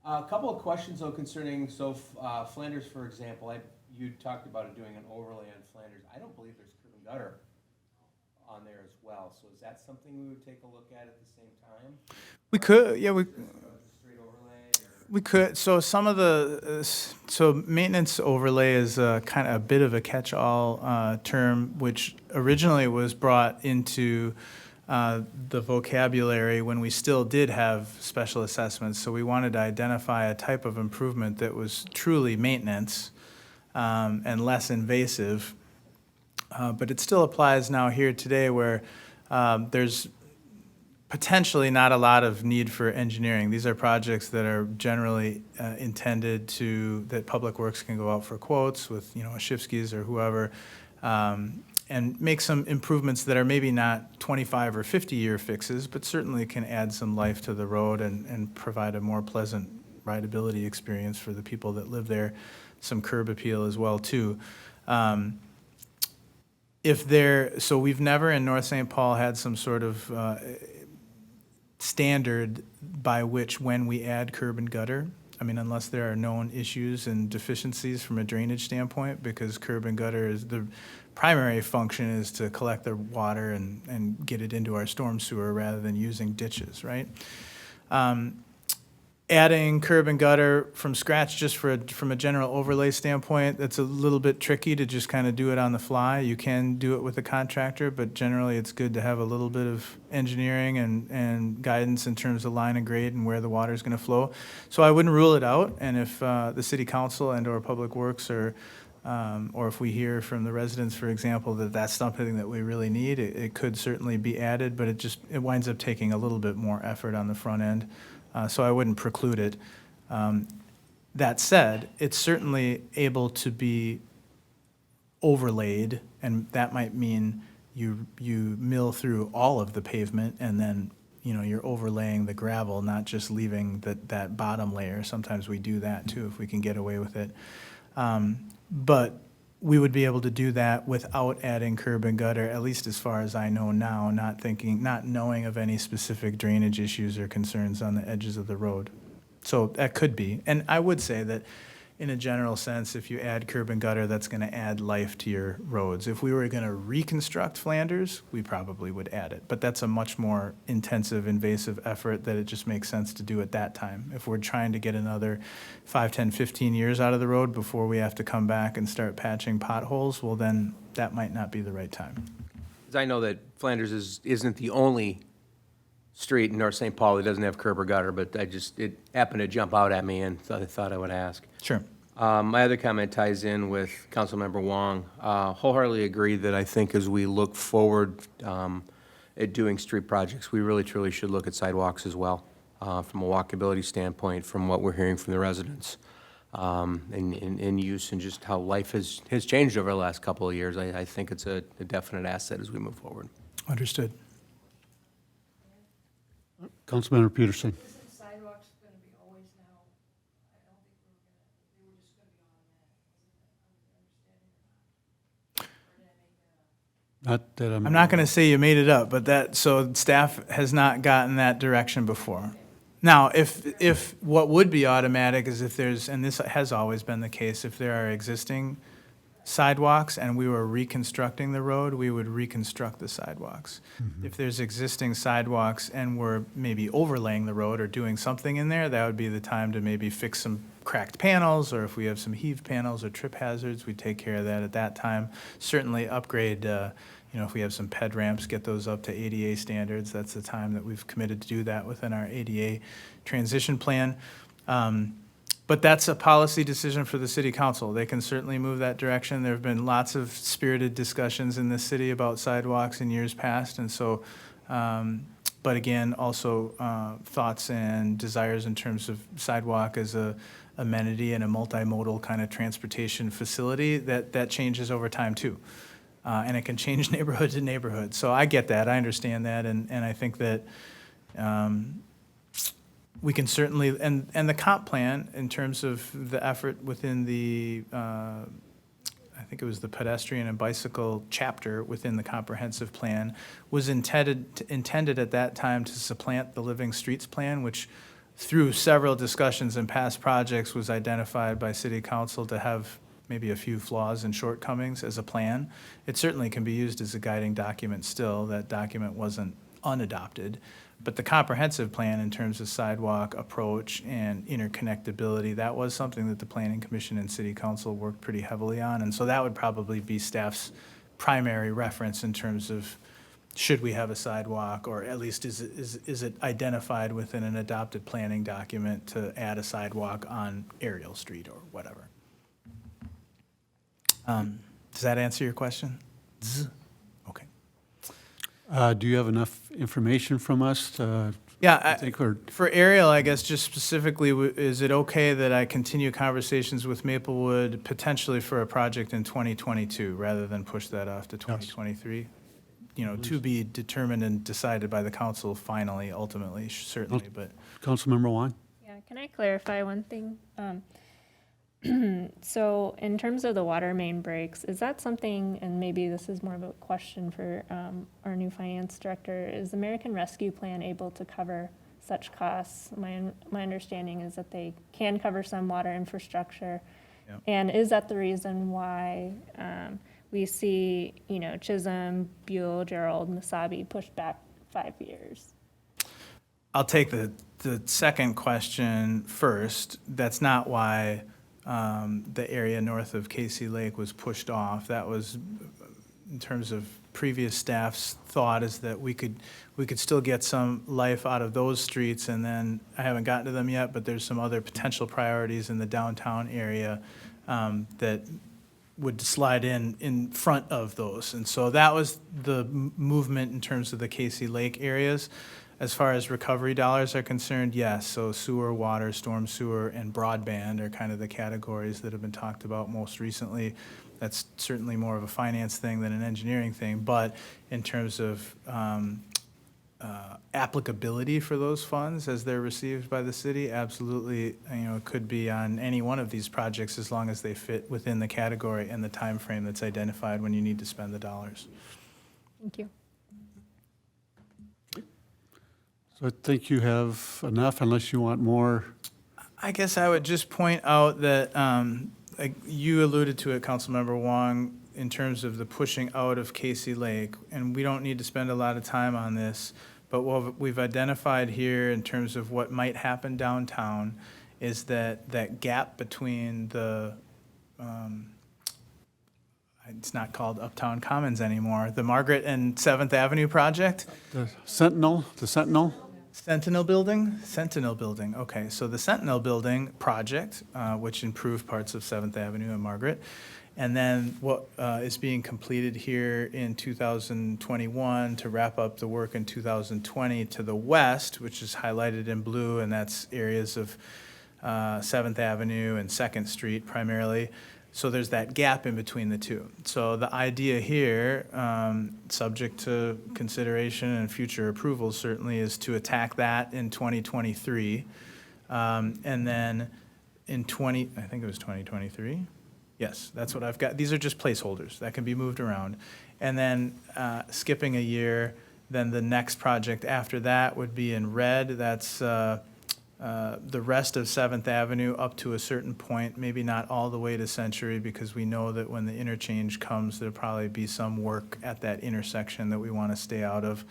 A couple of questions though concerning Flanders, for example. You talked about doing an overlay on Flanders. I don't believe there's curb and gutter on there as well. So is that something we would take a look at the same time? We could, yeah, Straight overlay? we could. So some of so maintenance overlay is kind of a bit of a catch-all term, which originally was brought into the vocabulary when we still did have special assessments. So we wanted to identify a type of improvement that was truly maintenance and less invasive. But it still applies now here today where there's potentially not a lot of need for engineering. These are projects that are generally intended that Public Works can go out for quotes with, a Shifsky's or whoever, and make some improvements that are maybe not 25 or 50-year fixes, but certainly can add some life to the road and provide a more pleasant rideability experience for the people that live there, some curb appeal as well, too. So we've never in North St. Paul had some sort of standard by which when we add curb and gutter, unless there are known issues and deficiencies from a drainage standpoint, because curb and gutter is the primary function is to collect the water and get it into our storm sewer rather than using ditches, right? Adding curb and gutter from scratch just from a general overlay standpoint, that's a little bit tricky to just kind of do it on the fly. You can do it with a contractor, but generally it's good to have a little bit of engineering and guidance in terms of line and grade and where the water is going to flow. So I wouldn't rule it out, and if the city council and or Public Works or if we hear from the residents, for example, that that's something that we really need, it could certainly be added, but it winds up taking a little bit more effort on the front end. So I wouldn't preclude it. That said, it's certainly able to be overlaid, and that might mean you mill through all of the pavement, and then you're overlaying the gravel, not just leaving that bottom layer. Sometimes we do that too if we can get away with it. But we would be able to do that without adding curb and gutter, at least as far as I know now, not knowing of any specific drainage issues or concerns on the edges of the road. So that could be. And I would say that in a general sense, if you add curb and gutter, that's going to add life to your roads. If we were going to reconstruct Flanders, we probably would add it. But that's a much more intensive, invasive effort that it just makes sense to do at that time. If we're trying to get another 5, 10, 15 years out of the road before we have to come back and start patching potholes, well, then that might not be the right time. 'Cause I know that Flanders isn't the only street in North St. Paul that doesn't have curb or gutter, but it happened to jump out at me and I thought I would ask. Sure. My other comment ties in with Councilmember Wong. Wholeheartedly agree that I think as we look forward at doing street projects, we really truly should look at sidewalks as well, from a walkability standpoint, from what we're hearing from the residents, and use and just how life has changed over the last couple of years. I think it's a definite asset as we move forward. Understood. Councilmember Peterson. Isn't sidewalks gonna be always now? I don't think they were just gonna be automatic. Not that I'm not going to say you made it up, but so staff has not gotten that direction before. Now, if what would be automatic is if there's, and this has always been the case, if there are existing sidewalks and we were reconstructing the road, we would reconstruct the sidewalks. If there's existing sidewalks and we're maybe overlaying the road or doing something in there, that would be the time to maybe fix some cracked panels, or if we have some heaved panels or trip hazards, we take care of that at that time. Certainly upgrade, if we have some ped ramps, get those up to ADA standards. That's the time that we've committed to do that within our ADA transition plan. But that's a policy decision for the city council. They can certainly move that direction. There have been lots of spirited discussions in this city about sidewalks in years past, and so, but again, also thoughts and desires in terms of sidewalk as a amenity and a multimodal kind of transportation facility, that changes over time too. And it can change neighborhood to neighborhood. So I get that, I understand that, and I think that we can certainly, and the comp plan, in terms of the effort within the, I think it was the pedestrian and bicycle chapter within the comprehensive plan, was intended at that time to supplant the Living Streets Plan, which through several discussions in past projects was identified by city council to have maybe a few flaws and shortcomings as a plan. It certainly can be used as a guiding document still. That document wasn't unadopted. But the comprehensive plan in terms of sidewalk approach and interconnectability, that was something that the Planning Commission and City Council worked pretty heavily on. And so that would probably be staff's primary reference in terms of should we have a sidewalk, or at least is it identified within an adopted planning document to add a sidewalk on Ariel Street or whatever? Does that answer your question? Okay. Do you have enough information from us to, Yeah, I think, or for Ariel, I guess just specifically, is it okay that I continue conversations with Maplewood potentially for a project in 2022 rather than push that off to 2023? You know, to be determined and decided by the council finally, ultimately, certainly, but. Councilmember Wong? Yeah, can I clarify one thing? So in terms of the water main breaks, is that something, and maybe this is more of a question for our new finance director, is American Rescue Plan able to cover such costs? My understanding is that they can cover some water infrastructure. Yep. And is that the reason why we see, you know, Chisholm, Buell, Gerald, Mesabi pushed back 5 years? I'll take the second question first. That's not why the area north of Casey Lake was pushed off. That was, in terms of previous staff's thought, is that we could still get some life out of those streets, and then, I haven't gotten to them yet, but there's some other potential priorities in the downtown area that would slide in front of those. And so that was the movement in terms of the Casey Lake areas. As far as recovery dollars are concerned, yes, so sewer, water, storm sewer, and broadband are kind of the categories that have been talked about most recently. That's certainly more of a finance thing than an engineering thing, but in terms of applicability for those funds as they're received by the city, absolutely, you know, it could be on any one of these projects as long as they fit within the category and the time frame that's identified when you need to spend the dollars. Thank you. So I think you have enough unless you want more. I guess I would just point out that like you alluded to it, Councilmember Wong, in terms of the pushing out of Casey Lake, and we don't need to spend a lot of time on this, but what we've identified here in terms of what might happen downtown is that gap between the, it's not called Uptown Commons anymore, the Margaret and 7th Avenue project. The Sentinel? Sentinel Building? Sentinel Building, okay. So the Sentinel Building project, which improved parts of 7th Avenue and Margaret, and then what is being completed here in 2021 to wrap up the work in 2020 to the west, which is highlighted in blue, and that's areas of 7th Avenue and 2nd Street primarily. So there's that gap in between the two. So the idea here, subject to consideration and future approvals certainly, is to attack that in 2023. And then in I think it was 2023. Yes, that's what I've got. These are just placeholders that can be moved around. And then skipping a year, then the next project after that would be in red. That's the rest of 7th Avenue up to a certain point, maybe not all the way to Century, because we know that when the interchange comes, there'll probably be some work at that intersection that we want to stay out of.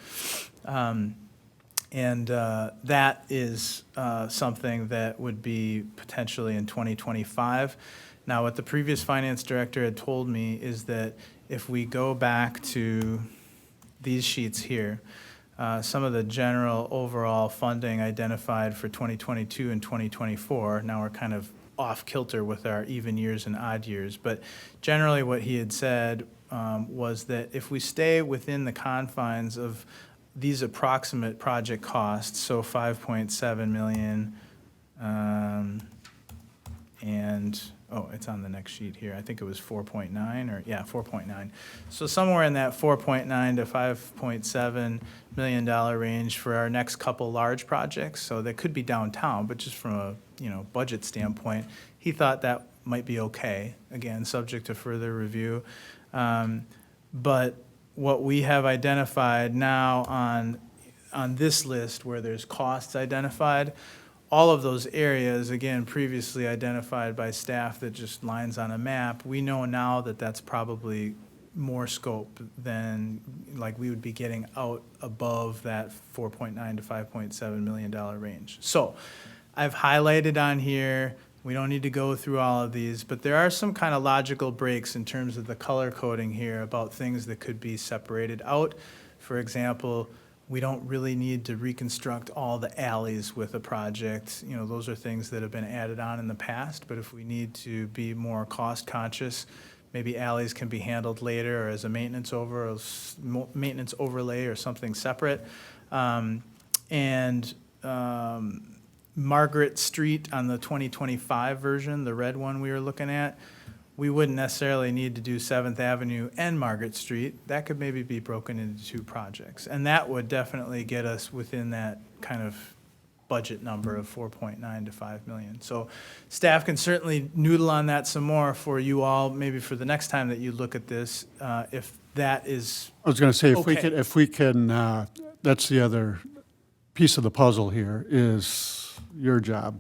And that is something that would be potentially in 2025. Now, what the previous finance director had told me is that if we go back to these sheets here, some of the general overall funding identified for 2022 and 2024, now we're kind of off kilter with our even years and odd years, but generally what he had said was that if we stay within the confines of these approximate project costs, so 5.7 million, and, oh, it's on the next sheet here. I think it was 4.9 or, yeah, 4.9. So somewhere in that 4.9 to 5.7 million dollar range for our next couple large projects. So that could be downtown, but just from a, budget standpoint, he thought that might be okay. Again, subject to further review. But what we have identified now on this list where there's costs identified, all of those areas, again, previously identified by staff that just lines on a map, we know now that that's probably more scope than, like, we would be getting out above that 4.9 to 5.7 million dollar range. So I've highlighted on here, we don't need to go through all of these, but there are some kind of logical breaks in terms of the color coding here about things that could be separated out. For example, we don't really need to reconstruct all the alleys with a project. You know, those are things that have been added on in the past, but if we need to be more cost conscious, maybe alleys can be handled later or as a maintenance maintenance overlay or something separate. Margaret Street on the 2025 version, the red one we were looking at, we wouldn't necessarily need to do 7th Avenue and Margaret Street. That could maybe be broken into 2 projects. And that would definitely get us within that kind of budget number of 4.9 to 5 million. So staff can certainly noodle on that some more for you all, maybe for the next time that you look at this, if that is, I was going to say, Okay. if we can, that's the other piece of the puzzle here, is your job,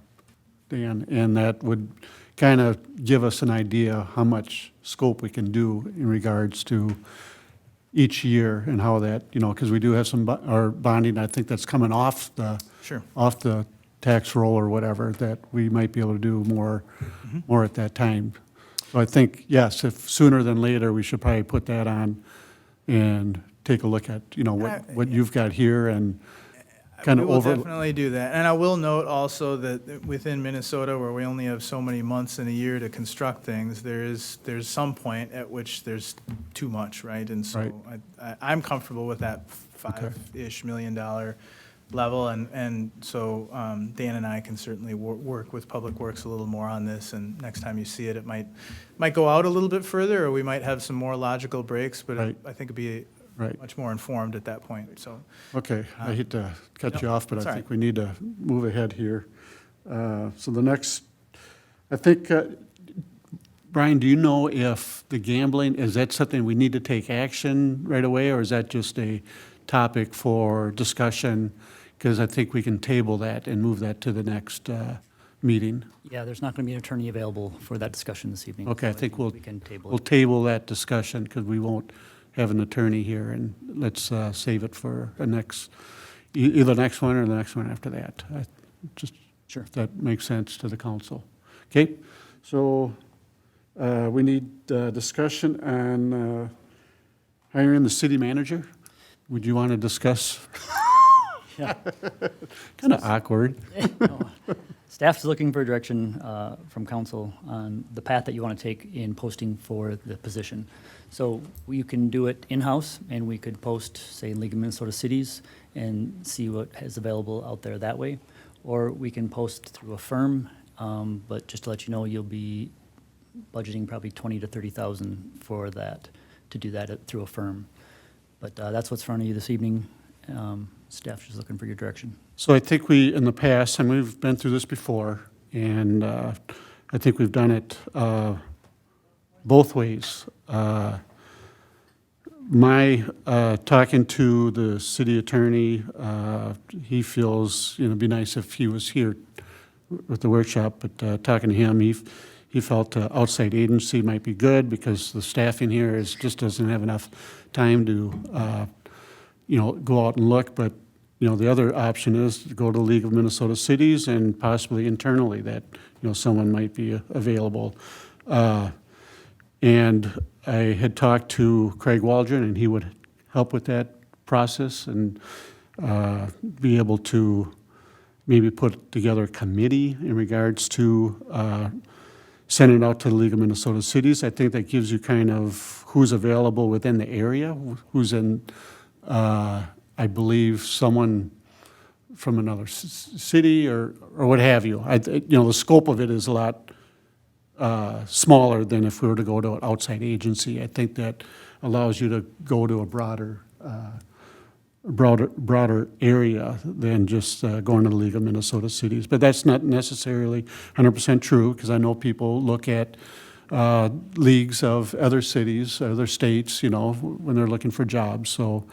Dan, and that would kind of give us an idea how much scope we can do in regards to each year and how that, you know, because we do have some, our bonding, I think that's coming off the, Sure. off the tax roll or whatever, that we might be able to do more at that time. So I think, yes, if sooner than later, we should probably put that on and take a look at, you know, what you've got here and kind we of will over. definitely do that. And I will note also that within Minnesota, where we only have so many months in a year to construct things, there's some point at which there's too much, right? And so I'm comfortable with that $5-ish million level. And so Dan and I can certainly work with Public Works a little more on this. And next time you see it, it might go out a little bit further, or we might have some more logical breaks, but Right. I think it'd be Right. much more informed at that point, so. Okay, I hate to cut you No, off, but it's I all think right. we need to move ahead here. So the next, I think, Brian, do you know if the gambling, is that something we need to take action right away, or is that just a topic for discussion? Because I think we can table that and move that to the next meeting. Yeah, there's not going to be an attorney available for that discussion this evening. Okay, I so think we can table we'll it. table that discussion, because we won't have an attorney here, and let's save it for the next, either the next one or the next one after that. Just, Sure. if that makes sense to the council. Okay, so we need discussion on hiring the city manager. Would you want to discuss? Yeah. Kind of awkward. Staff is looking for direction from council on the path that you want to take in posting for the position. So you can do it in-house, and we could post, say, League of Minnesota Cities and see what is available out there that way. Or we can post through a firm, but just to let you know, you'll be budgeting probably 20 to 30,000 for that, to do that through a firm. But that's what's in front of you this evening. Staff is looking for your direction. So I think we, in the past, and we've been through this before, and I think we've done it both ways. Talking to the city attorney, he feels, you know, it'd be nice if he was here with the workshop, but talking to him, he felt outside agency might be good, because the staffing here just doesn't have enough time to, you know, go out and look. But, you know, the other option is to go to the League of Minnesota Cities, and possibly internally that, you know, someone might be available. And I had talked to Craig Waldron, and he would help with that process and be able to maybe put together a committee in regards to sending it out to the League of Minnesota Cities. I think that gives you kind of who's available within the area, who's in, I believe, someone from another city or what have you. You know, the scope of it is a lot smaller than if we were to go to an outside agency. I think that allows you to go to a broader area than just going to the League of Minnesota Cities. But that's not necessarily 100% true, because I know people look at leagues of other cities, other states, you know, when they're looking for jobs. So,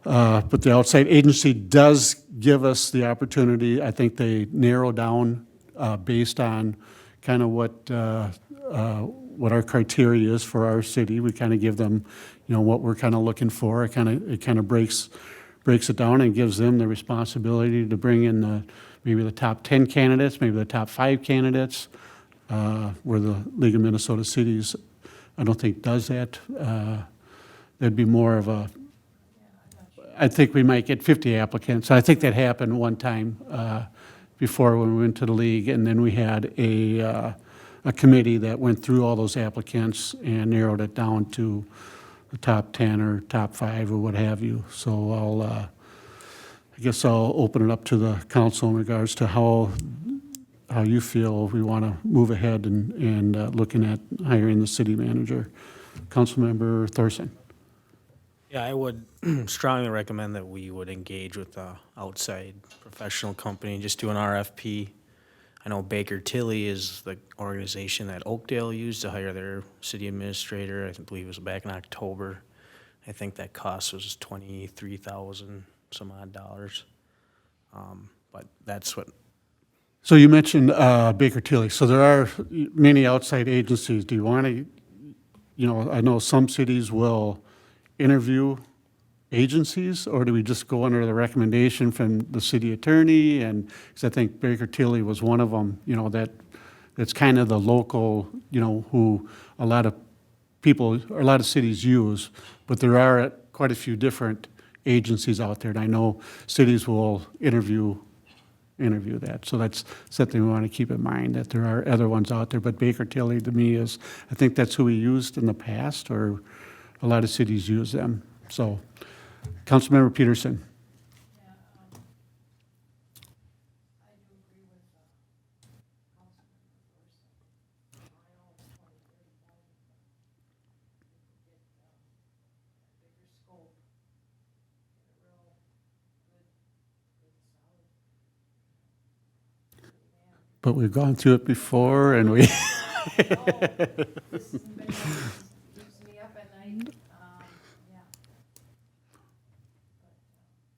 but the outside agency does give us the opportunity. I think they narrow down based on kind of what our criteria is for our city. We kind of give them, you know, what we're kind of looking for. It kind of breaks it down and gives them the responsibility to bring in maybe the top 10 candidates, maybe the top 5 candidates, where the League of Minnesota Cities, I don't think does that. That'd be more of a I think we might get 50 applicants. I think that happened one time before when we went to the league, and then we had a committee that went through all those applicants and narrowed it down to the top 10 or top 5 or what have you. So I guess I'll open it up to the council in regards to how you feel we want to move ahead and looking at hiring the city manager. Councilmember Thorson. Yeah, I would strongly recommend that we would engage with a outside professional company and just do an RFP. I know Baker Tilly is the organization that Oakdale used to hire their city administrator. I believe it was back in October. I think that cost was $23,000 some odd dollars. But that's what, So you mentioned Baker Tilly. So there are many outside agencies. Do you want to, I know some cities will interview agencies, or do we just go under the recommendation from the city attorney? And, because I think Baker Tilly was one of them, that's kind of the local, who a lot of people, or a lot of cities use, but there are quite a few different agencies out there, and I know cities will interview that. So that's something we want to keep in mind, that there are other ones out there, but Baker Tilly to me is, I think that's who we used in the past, or a lot of cities use them. So, Councilmember Peterson. Yeah, I do agree with Councilmember Thorson. I know it's 20, 30,000, but we could get a bigger scope, get a real good solid man. But we've gone through it before, and we, This has been, keeps me up at night, yeah.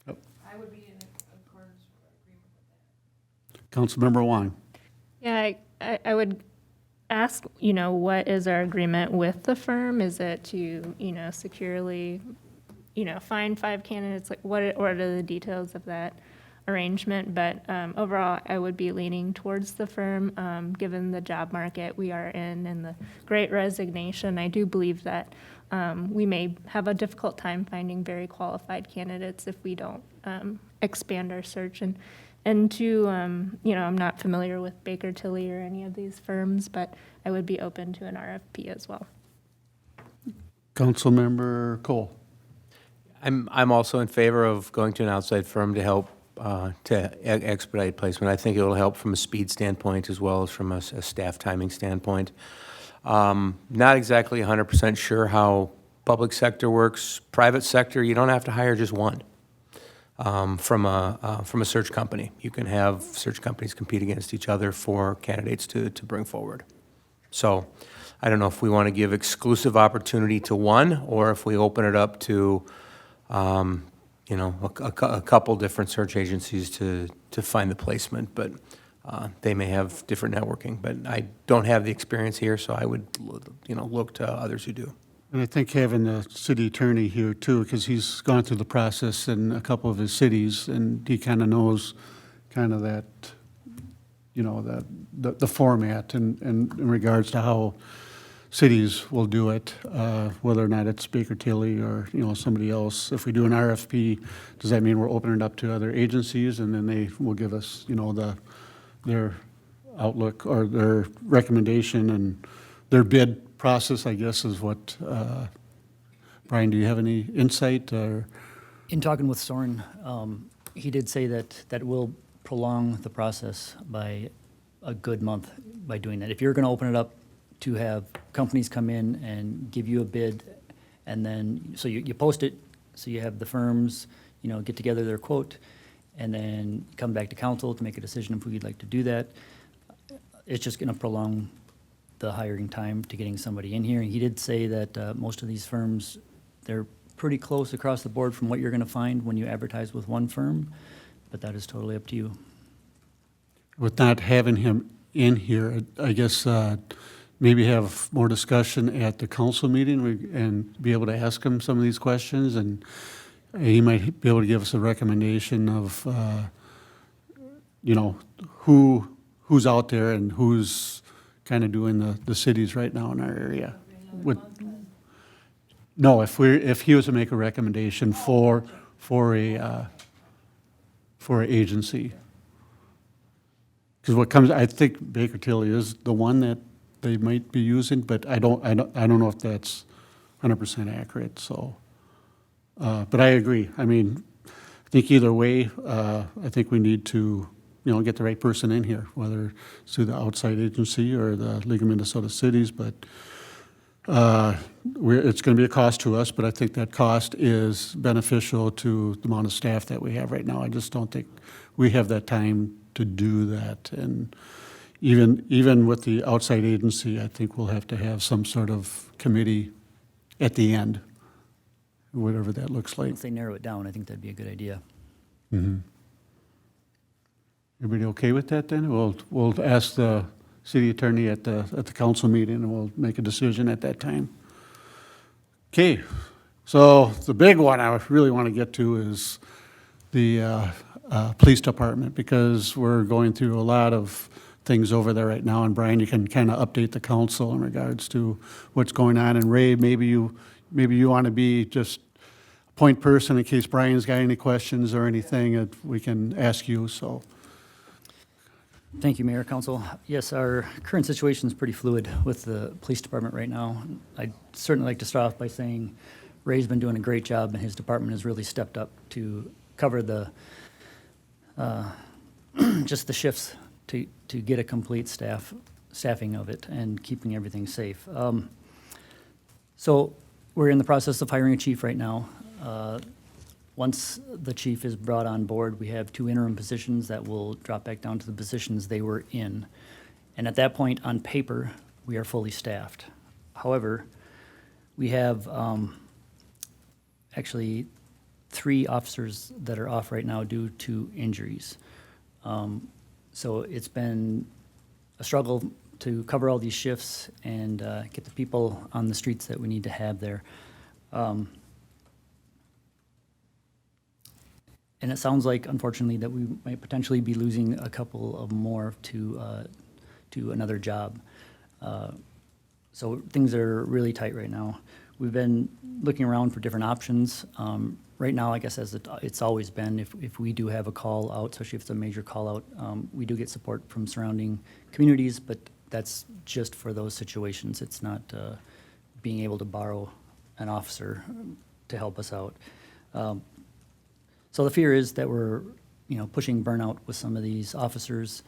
But I would be in accordance with agreement with that. Councilmember Wong. Yeah, I would ask, what is our agreement with the firm? Is it to, securely, find 5 candidates? Like, what are the details of that arrangement? But overall, I would be leaning towards the firm, given the job market we are in and the great resignation. I do believe that we may have a difficult time finding very qualified candidates if we don't expand our search. And two, I'm not familiar with Baker Tilly or any of these firms, but I would be open to an RFP as well. Councilmember Cole. I'm also in favor of going to an outside firm to help expedite placement. I think it will help from a speed standpoint as well as from a staff timing standpoint. Not exactly 100% sure how public sector works. Private sector, you don't have to hire just one from a search company. You can have search companies compete against each other for candidates to bring forward. So I don't know if we want to give exclusive opportunity to one, or if we open it up to a couple different search agencies to find the placement, but they may have different networking. But I don't have the experience here, so I would, look to others who do. And I think having the city attorney here too, because he's gone through the process in a couple of his cities, and he kind of knows kind of that, the format and in regards to how cities will do it, whether or not it's Baker Tilly or, somebody else. If we do an RFP, does that mean we're opening it up to other agencies, and then they will give us, their outlook or their recommendation and their bid process, I guess, is what, Brian, do you have any insight or? In talking with Soren, he did say that will prolong the process by a good month by doing that. If you're going to open it up to have companies come in and give you a bid, and then, so you post it, so you have the firms, get together their quote, and then come back to council to make a decision if we'd like to do that. It's just going to prolong the hiring time to getting somebody in here. He did say that most of these firms, they're pretty close across the board from what you're going to find when you advertise with one firm, but that is totally up to you. With not having him in here, I guess maybe have more discussion at the council meeting and be able to ask him some of these questions, and he might be able to give us a recommendation of, who's out there and who's kind of doing the cities right now in our area. No, if he was to make a recommendation for for a agency. Because what comes, I think Baker Tilly is the one that they might be using, but I don't know if that's 100% accurate, so. But I agree. I mean, I think either way, I think we need to, get the right person in here, whether it's through the outside agency or the League of Minnesota Cities, but it's going to be a cost to us, but I think that cost is beneficial to the amount of staff that we have right now. I just don't think we have that time to do that. And even with the outside agency, I think we'll have to have some sort of committee at the end, whatever that looks like. Once they narrow it down, I think that'd be a good idea. Everybody okay with that then? We'll ask the city attorney at the council meeting, and we'll make a decision at that time. Okay, so the big one I really want to get to is the police department, because we're going through a lot of things over there right now. And Brian, you can kind of update the council in regards to what's going on. And Ray, maybe you want to be just a point person in case Brian's got any questions or anything that we can ask you, so. Thank you, Mayor, Council. Yes, our current situation is pretty fluid with the police department right now. I'd certainly like to start off by saying Ray's been doing a great job, and his department has really stepped up to cover the just the shifts to get a complete staffing of it and keeping everything safe. So we're in the process of hiring a chief right now. Once the chief is brought on board, we have 2 interim positions that will drop back down to the positions they were in. And at that point, on paper, we are fully staffed. However, we have actually 3 officers that are off right now due to injuries. So it's been a struggle to cover all these shifts and get the people on the streets that we need to have there. And it sounds like, unfortunately, that we might potentially be losing a couple of more to another job. So things are really tight right now. We've been looking around for different options. Right now, I guess as it's always been, if we do have a call out, especially if it's a major call out, we do get support from surrounding communities, but that's just for those situations. It's not being able to borrow an officer to help us out. So the fear is that we're, pushing burnout with some of these officers.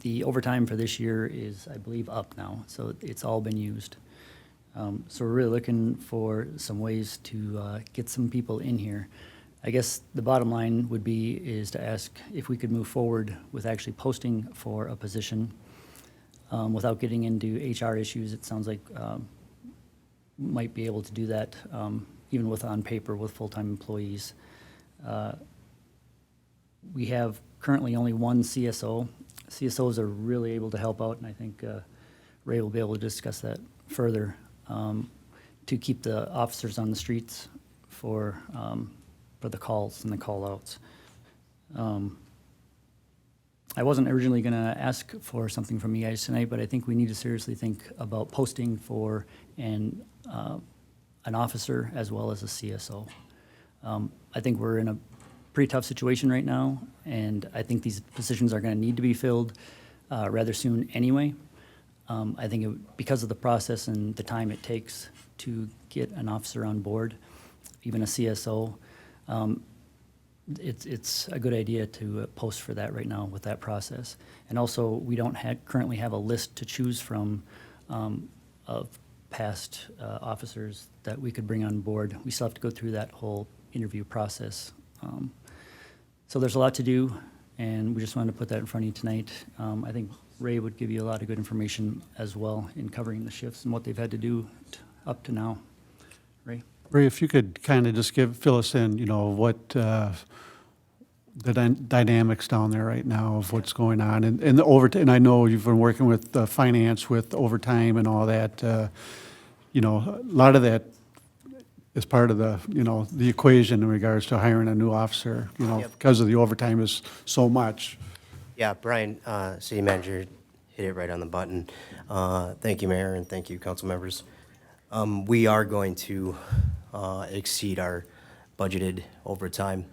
The overtime for this year is, I believe, up now, so it's all been used. So we're really looking for some ways to get some people in here. I guess the bottom line would be is to ask if we could move forward with actually posting for a position without getting into HR issues. It sounds like might be able to do that even with on paper with full-time employees. We have currently only 1 CSO. CSOs are really able to help out, and I think Ray will be able to discuss that further to keep the officers on the streets for the calls and the call-outs. I wasn't originally going to ask for something from you guys tonight, but I think we need to seriously think about posting for an officer as well as a CSO. I think we're in a pretty tough situation right now, and I think these positions are going to need to be filled rather soon anyway. I think because of the process and the time it takes to get an officer on board, even a CSO, it's a good idea to post for that right now with that process. And also, we don't currently have a list to choose from of past officers that we could bring on board. We still have to go through that whole interview process. So there's a lot to do, and we just wanted to put that in front of you tonight. I think Ray would give you a lot of good information as well in covering the shifts and what they've had to do up to now. Ray? Ray, if you could kind of just fill us in, what the dynamics down there right now of what's going on, and the overtime. And I know you've been working with finance with overtime and all that. A lot of that is part of the equation in regards to hiring a new officer. Yep. Because of the overtime is so much. Yeah, Brian, city manager, hit it right on the button. Thank you, Mayor, and thank you, council members. We are going to exceed our budgeted overtime.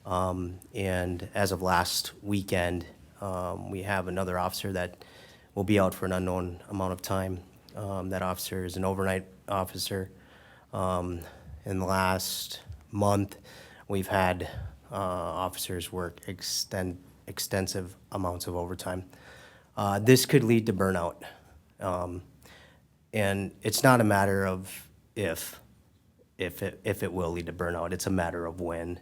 And as of last weekend, we have another officer that will be out for an unknown amount of time. That officer is an overnight officer. In the last month, we've had officers work extensive amounts of overtime. This could lead to burnout. And it's not a matter of if it will lead to burnout, it's a matter of when.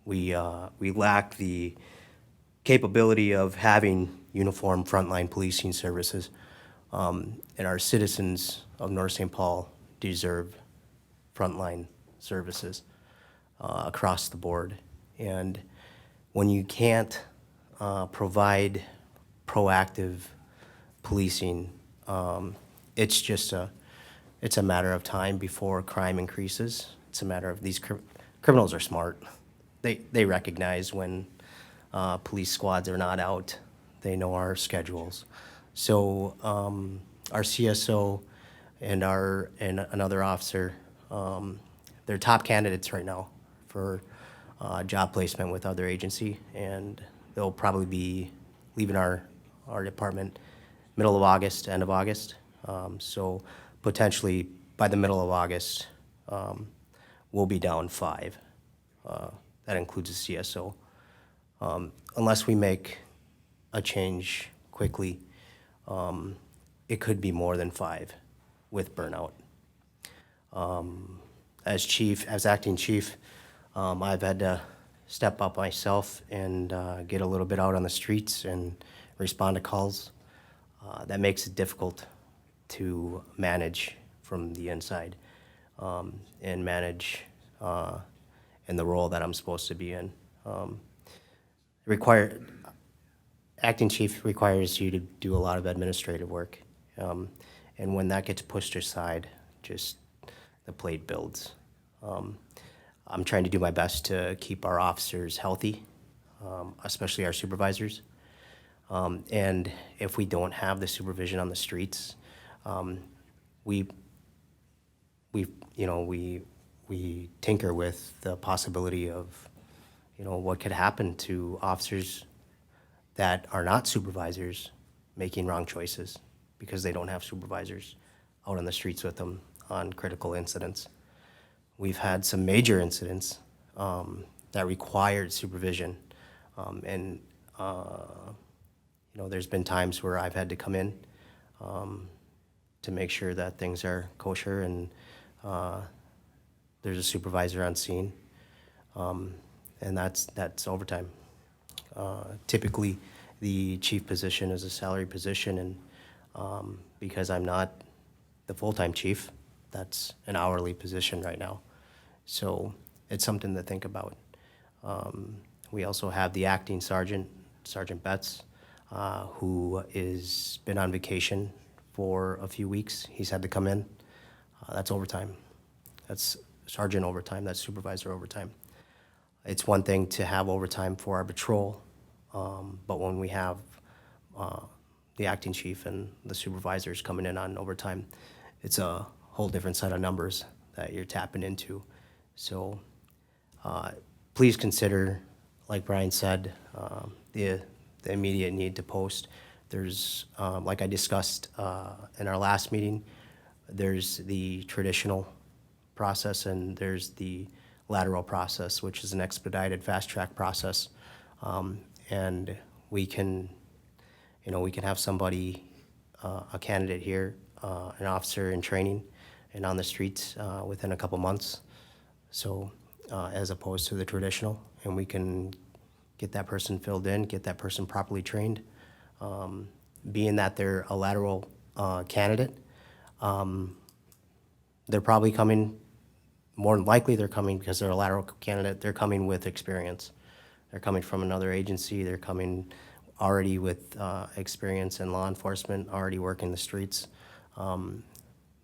We lack the capability of having uniform frontline policing services. And our citizens of North St. Paul deserve frontline services across the board. And when you can't provide proactive policing, it's a matter of time before crime increases. It's a matter of these criminals are smart. They recognize when police squads are not out. They know our schedules. So our CSO and another officer, they're top candidates right now for job placement with other agency, and they'll probably be leaving our department middle of August, end of August. So potentially by the middle of August, we'll be down 5. That includes a CSO. Unless we make a change quickly, it could be more than 5 with burnout. As acting chief, I've had to step up myself and get a little bit out on the streets and respond to calls. That makes it difficult to manage from the inside and manage in the role that I'm supposed to be in. Acting chief requires you to do a lot of administrative work. And when that gets pushed aside, just the plate builds. I'm trying to do my best to keep our officers healthy, especially our supervisors. And if we don't have the supervision on the streets, we tinker with the possibility of, what could happen to officers that are not supervisors making wrong choices because they don't have supervisors out on the streets with them on critical incidents. We've had some major incidents that required supervision, and there's been times where I've had to come in to make sure that things are kosher and there's a supervisor on scene, and that's overtime. Typically, the chief position is a salary position, and because I'm not the full-time chief, that's an hourly position right now. So it's something to think about. We also have the acting sergeant, Sergeant Betts, who is been on vacation for a few weeks. He's had to come in. That's overtime. That's sergeant overtime. That's supervisor overtime. It's one thing to have overtime for our patrol, but when we have the acting chief and the supervisors coming in on overtime, it's a whole different set of numbers that you're tapping into. So please consider, like Brian said, the immediate need to post. There's, like I discussed in our last meeting, there's the traditional process and there's the lateral process, which is an expedited fast-track process. And we can have somebody, a candidate here, an officer in training and on the streets within a couple months. So as opposed to the traditional, and we can get that person filled in, get that person properly trained. Being that they're a lateral candidate, they're probably coming, more than likely they're coming because they're a lateral candidate, they're coming with experience. They're coming from another agency, they're coming already with experience in law enforcement, already working the streets.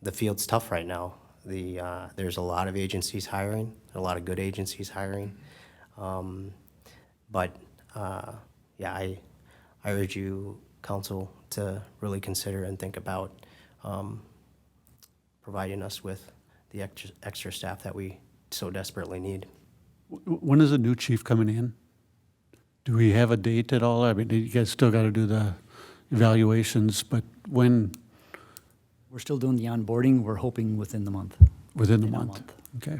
The field's tough right now. There's a lot of agencies hiring, a lot of good agencies hiring. But I urge you, council, to really consider and think about providing us with the extra staff that we so desperately need. When is the new chief coming in? Do we have a date at all? I mean, you guys still got to do the evaluations, but when, We're still doing the onboarding. We're hoping within the month. within the In a month? month. Okay.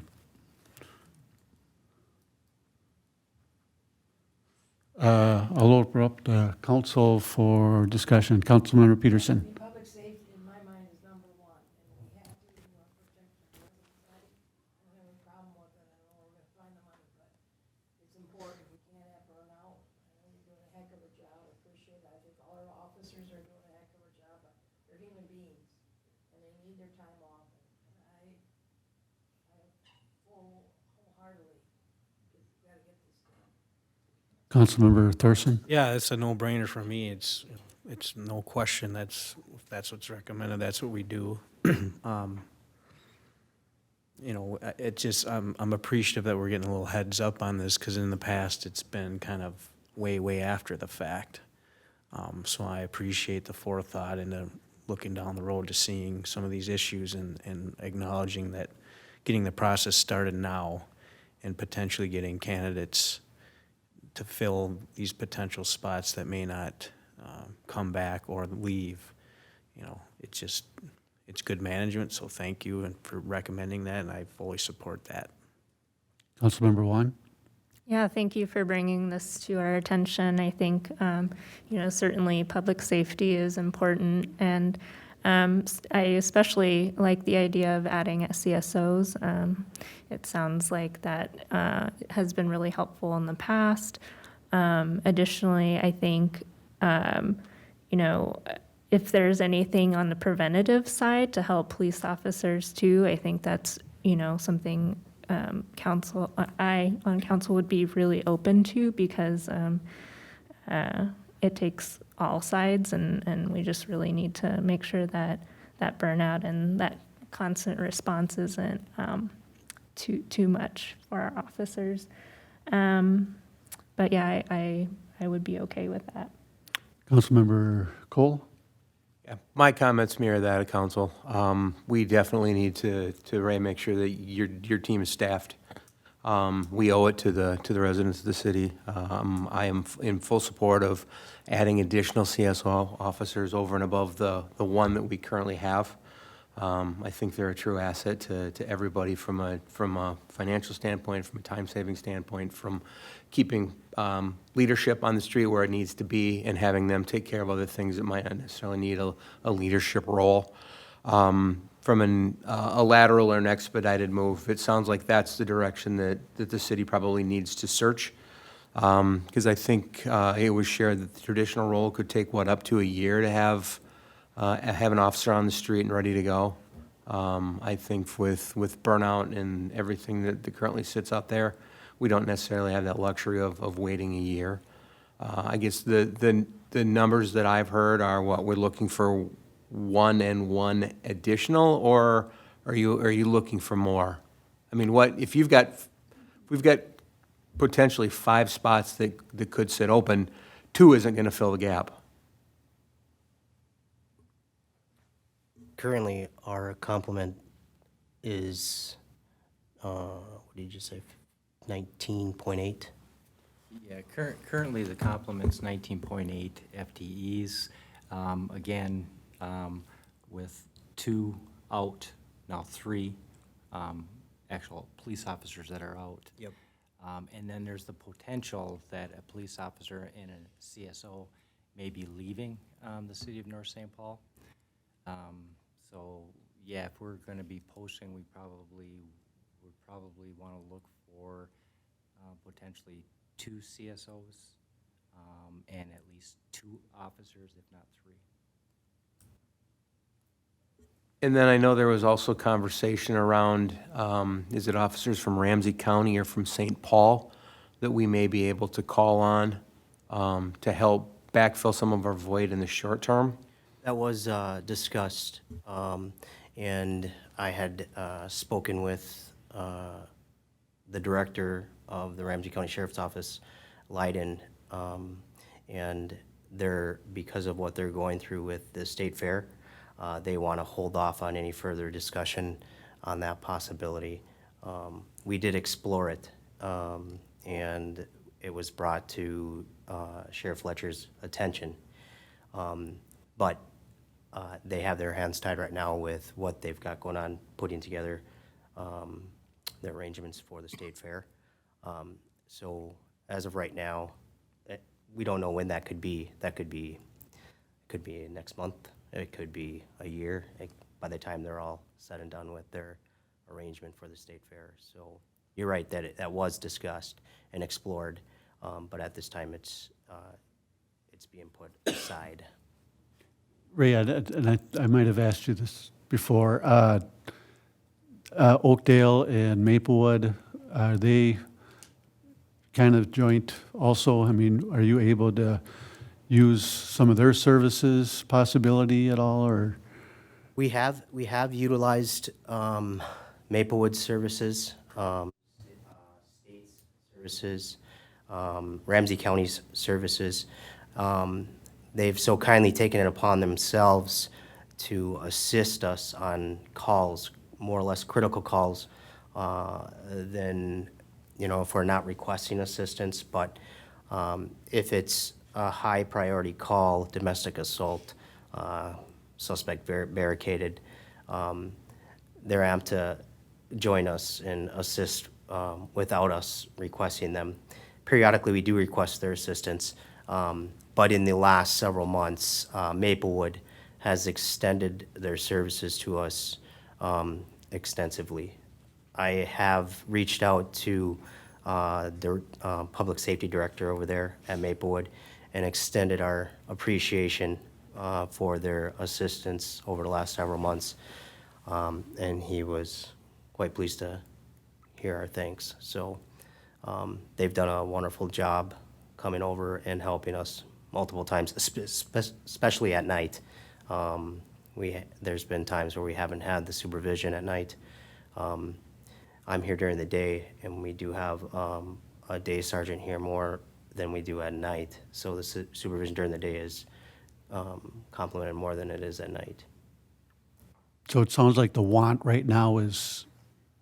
I'll open up the council for discussion. Councilmember Peterson. Public safety, in my mind, is number one, and we have to, protect the residents. I don't have a problem with it, I don't know where we're gonna find the money, but it's important, we can't have burnout. I know you're doing a heck of a job, I appreciate it, I think all our officers are doing a heck of a job, but they're human beings, and they need their time off, and I wholeheartedly, gotta get this done. Councilmember Thorson. Yeah, it's a no-brainer for me. It's no question. If that's what's recommended, that's what we do. You know, it just, I'm appreciative that we're getting a little heads up on this, because in the past, it's been kind of way after the fact. So I appreciate the forethought and looking down the road to seeing some of these issues and acknowledging that getting the process started now and potentially getting candidates to fill these potential spots that may not come back or leave. You know, it's good management, so thank you and for recommending that, and I fully support that. Councilmember Wong. Yeah, thank you for bringing this to our attention. I think, certainly public safety is important, and I especially like the idea of adding CSOs. It sounds like that has been really helpful in the past. Additionally, I think, if there's anything on the preventative side to help police officers too, I think that's, something I on council would be really open to, because it takes all sides, and we just really need to make sure that burnout and that constant response isn't too much for our officers. But yeah, I would be okay with that. Councilmember Cole. Yeah, my comments mirror that of council. We definitely need to Ray, make sure that your team is staffed. We owe it to the residents of the city. I am in full support of adding additional CSO officers over and above the one that we currently have. I think they're a true asset to everybody from a financial standpoint, from a time-saving standpoint, from keeping leadership on the street where it needs to be, and having them take care of other things that might not necessarily need a leadership role. From a lateral or an expedited move, it sounds like that's the direction that the city probably needs to search. Because I think it was shared that the traditional role could take, up to a year to have an officer on the street and ready to go. I think with burnout and everything that currently sits out there, we don't necessarily have that luxury of waiting a year. I guess the numbers that I've heard are we're looking for one and one additional, or are you looking for more? I mean, if we've got potentially 5 spots that could sit open, 2 isn't going to fill the gap. Currently, our complement is, what did you say, 19.8? Yeah, currently the complement's 19.8 FTEs. Again, with 2 out, now 3 actual police officers that are out. Yep. And then there's the potential that a police officer and a CSO may be leaving the city of North St. Paul. So yeah, if we're going to be posting, we probably want to look for potentially 2 CSOs and at least 2 officers, if not 3. And then I know there was also conversation around, is it officers from Ramsey County or from St. Paul that we may be able to call on to help backfill some of our void in the short term? That was discussed, and I had spoken with the director of the Ramsey County Sheriff's Office, Leiden, and because of what they're going through with the state fair, they want to hold off on any further discussion on that possibility. We did explore it, and it was brought to Sheriff Fletcher's attention. But they have their hands tied right now with what they've got going on, putting together the arrangements for the state fair. So as of right now, we don't know when that could be. That could be next month. It could be a year by the time they're all said and done with their arrangement for the state fair. So you're right that that was discussed and explored, but at this time it's being put aside. Ray, and I might have asked you this before, Oakdale and Maplewood, are they kind of joint also? I mean, are you able to use some of their services possibility at all, or? We have utilized Maplewood services, state's services, Ramsey County's services. They've so kindly taken it upon themselves to assist us on calls, more or less critical calls, than, if we're not requesting assistance. But if it's a high priority call, domestic assault, suspect barricaded, they're amped to join us and assist without us requesting them. Periodically, we do request their assistance, but in the last several months, Maplewood has extended their services to us extensively. I have reached out to the public safety director over there at Maplewood and extended our appreciation for their assistance over the last several months. And he was quite pleased to hear our thanks. So they've done a wonderful job coming over and helping us multiple times, especially at night. There's been times where we haven't had the supervision at night. I'm here during the day, and we do have a day sergeant here more than we do at night. So the supervision during the day is complemented more than it is at night. So it sounds like the want right now is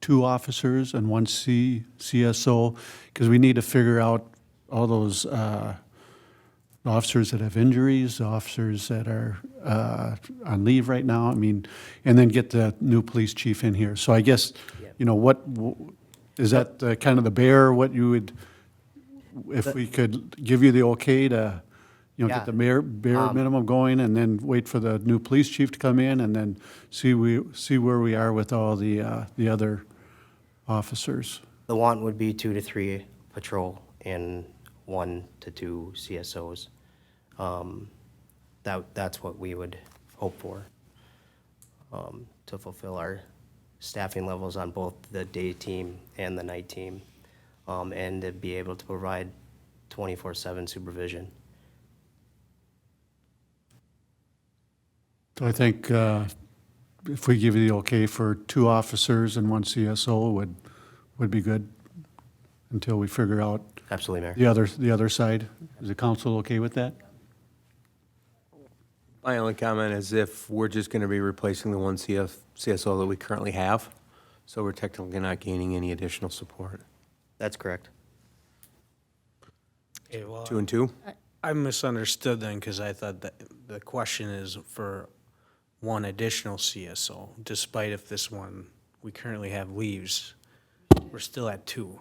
2 officers and 1 CSO, because we need to figure out all those officers that have injuries, officers that are on leave right now, and then get the new police chief in here. So I guess, what, is that kind of the bare, what you would, if we could give you the okay to, get the bare minimum going, and then wait for the new police chief to come in, and then see where we are with all the other officers. The want would be 2 to 3 patrol and 1 to 2 CSOs. That's what we would hope for, to fulfill our staffing levels on both the day team and the night team, and to be able to provide 24/7 supervision. So I think if we give you the okay for 2 officers and 1 CSO would be good until we figure out Absolutely, Mayor. the other side. Is the council okay with that? My only comment is if we're just going to be replacing the 1 CSO that we currently have, so we're technically not gaining any additional support. That's correct. 2 and 2? I misunderstood then, because I thought that the question is for 1 additional CSO, despite if this one we currently have leaves, we're still at 2.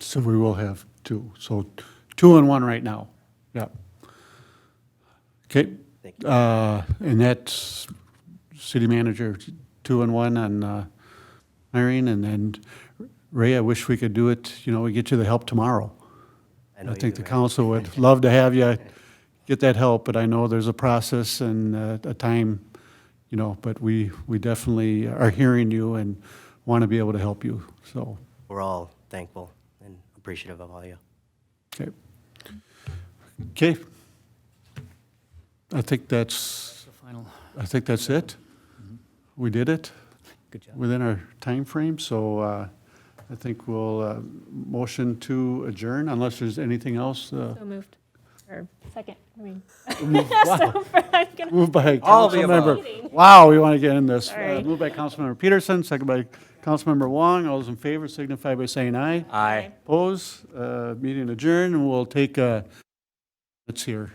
So we will have 2. So 2 and 1 right now. Yeah. Okay. Thank you. And that's city manager 2 and 1 on hiring, and then Ray, I wish we could do it, we get you the help tomorrow. I know I you think do, the Mayor. council would love to have you get that help, but I know there's a process and a time, but we definitely are hearing you and want to be able to help you, so, We're all thankful and appreciative of all you. okay. Okay. I think that's it. We did it Good job. within our time frame, so I think we'll motion to adjourn unless there's anything else. So moved. Or second, I mean, Wow. I'm gonna- Moved by All of the above. Councilmember, wow, we want to get in this. Sorry. Moved by Councilmember Peterson, second by Councilmember Wong. All those in favor signify by saying aye. Aye. Oppose, meeting adjourned, and we'll take, let's here.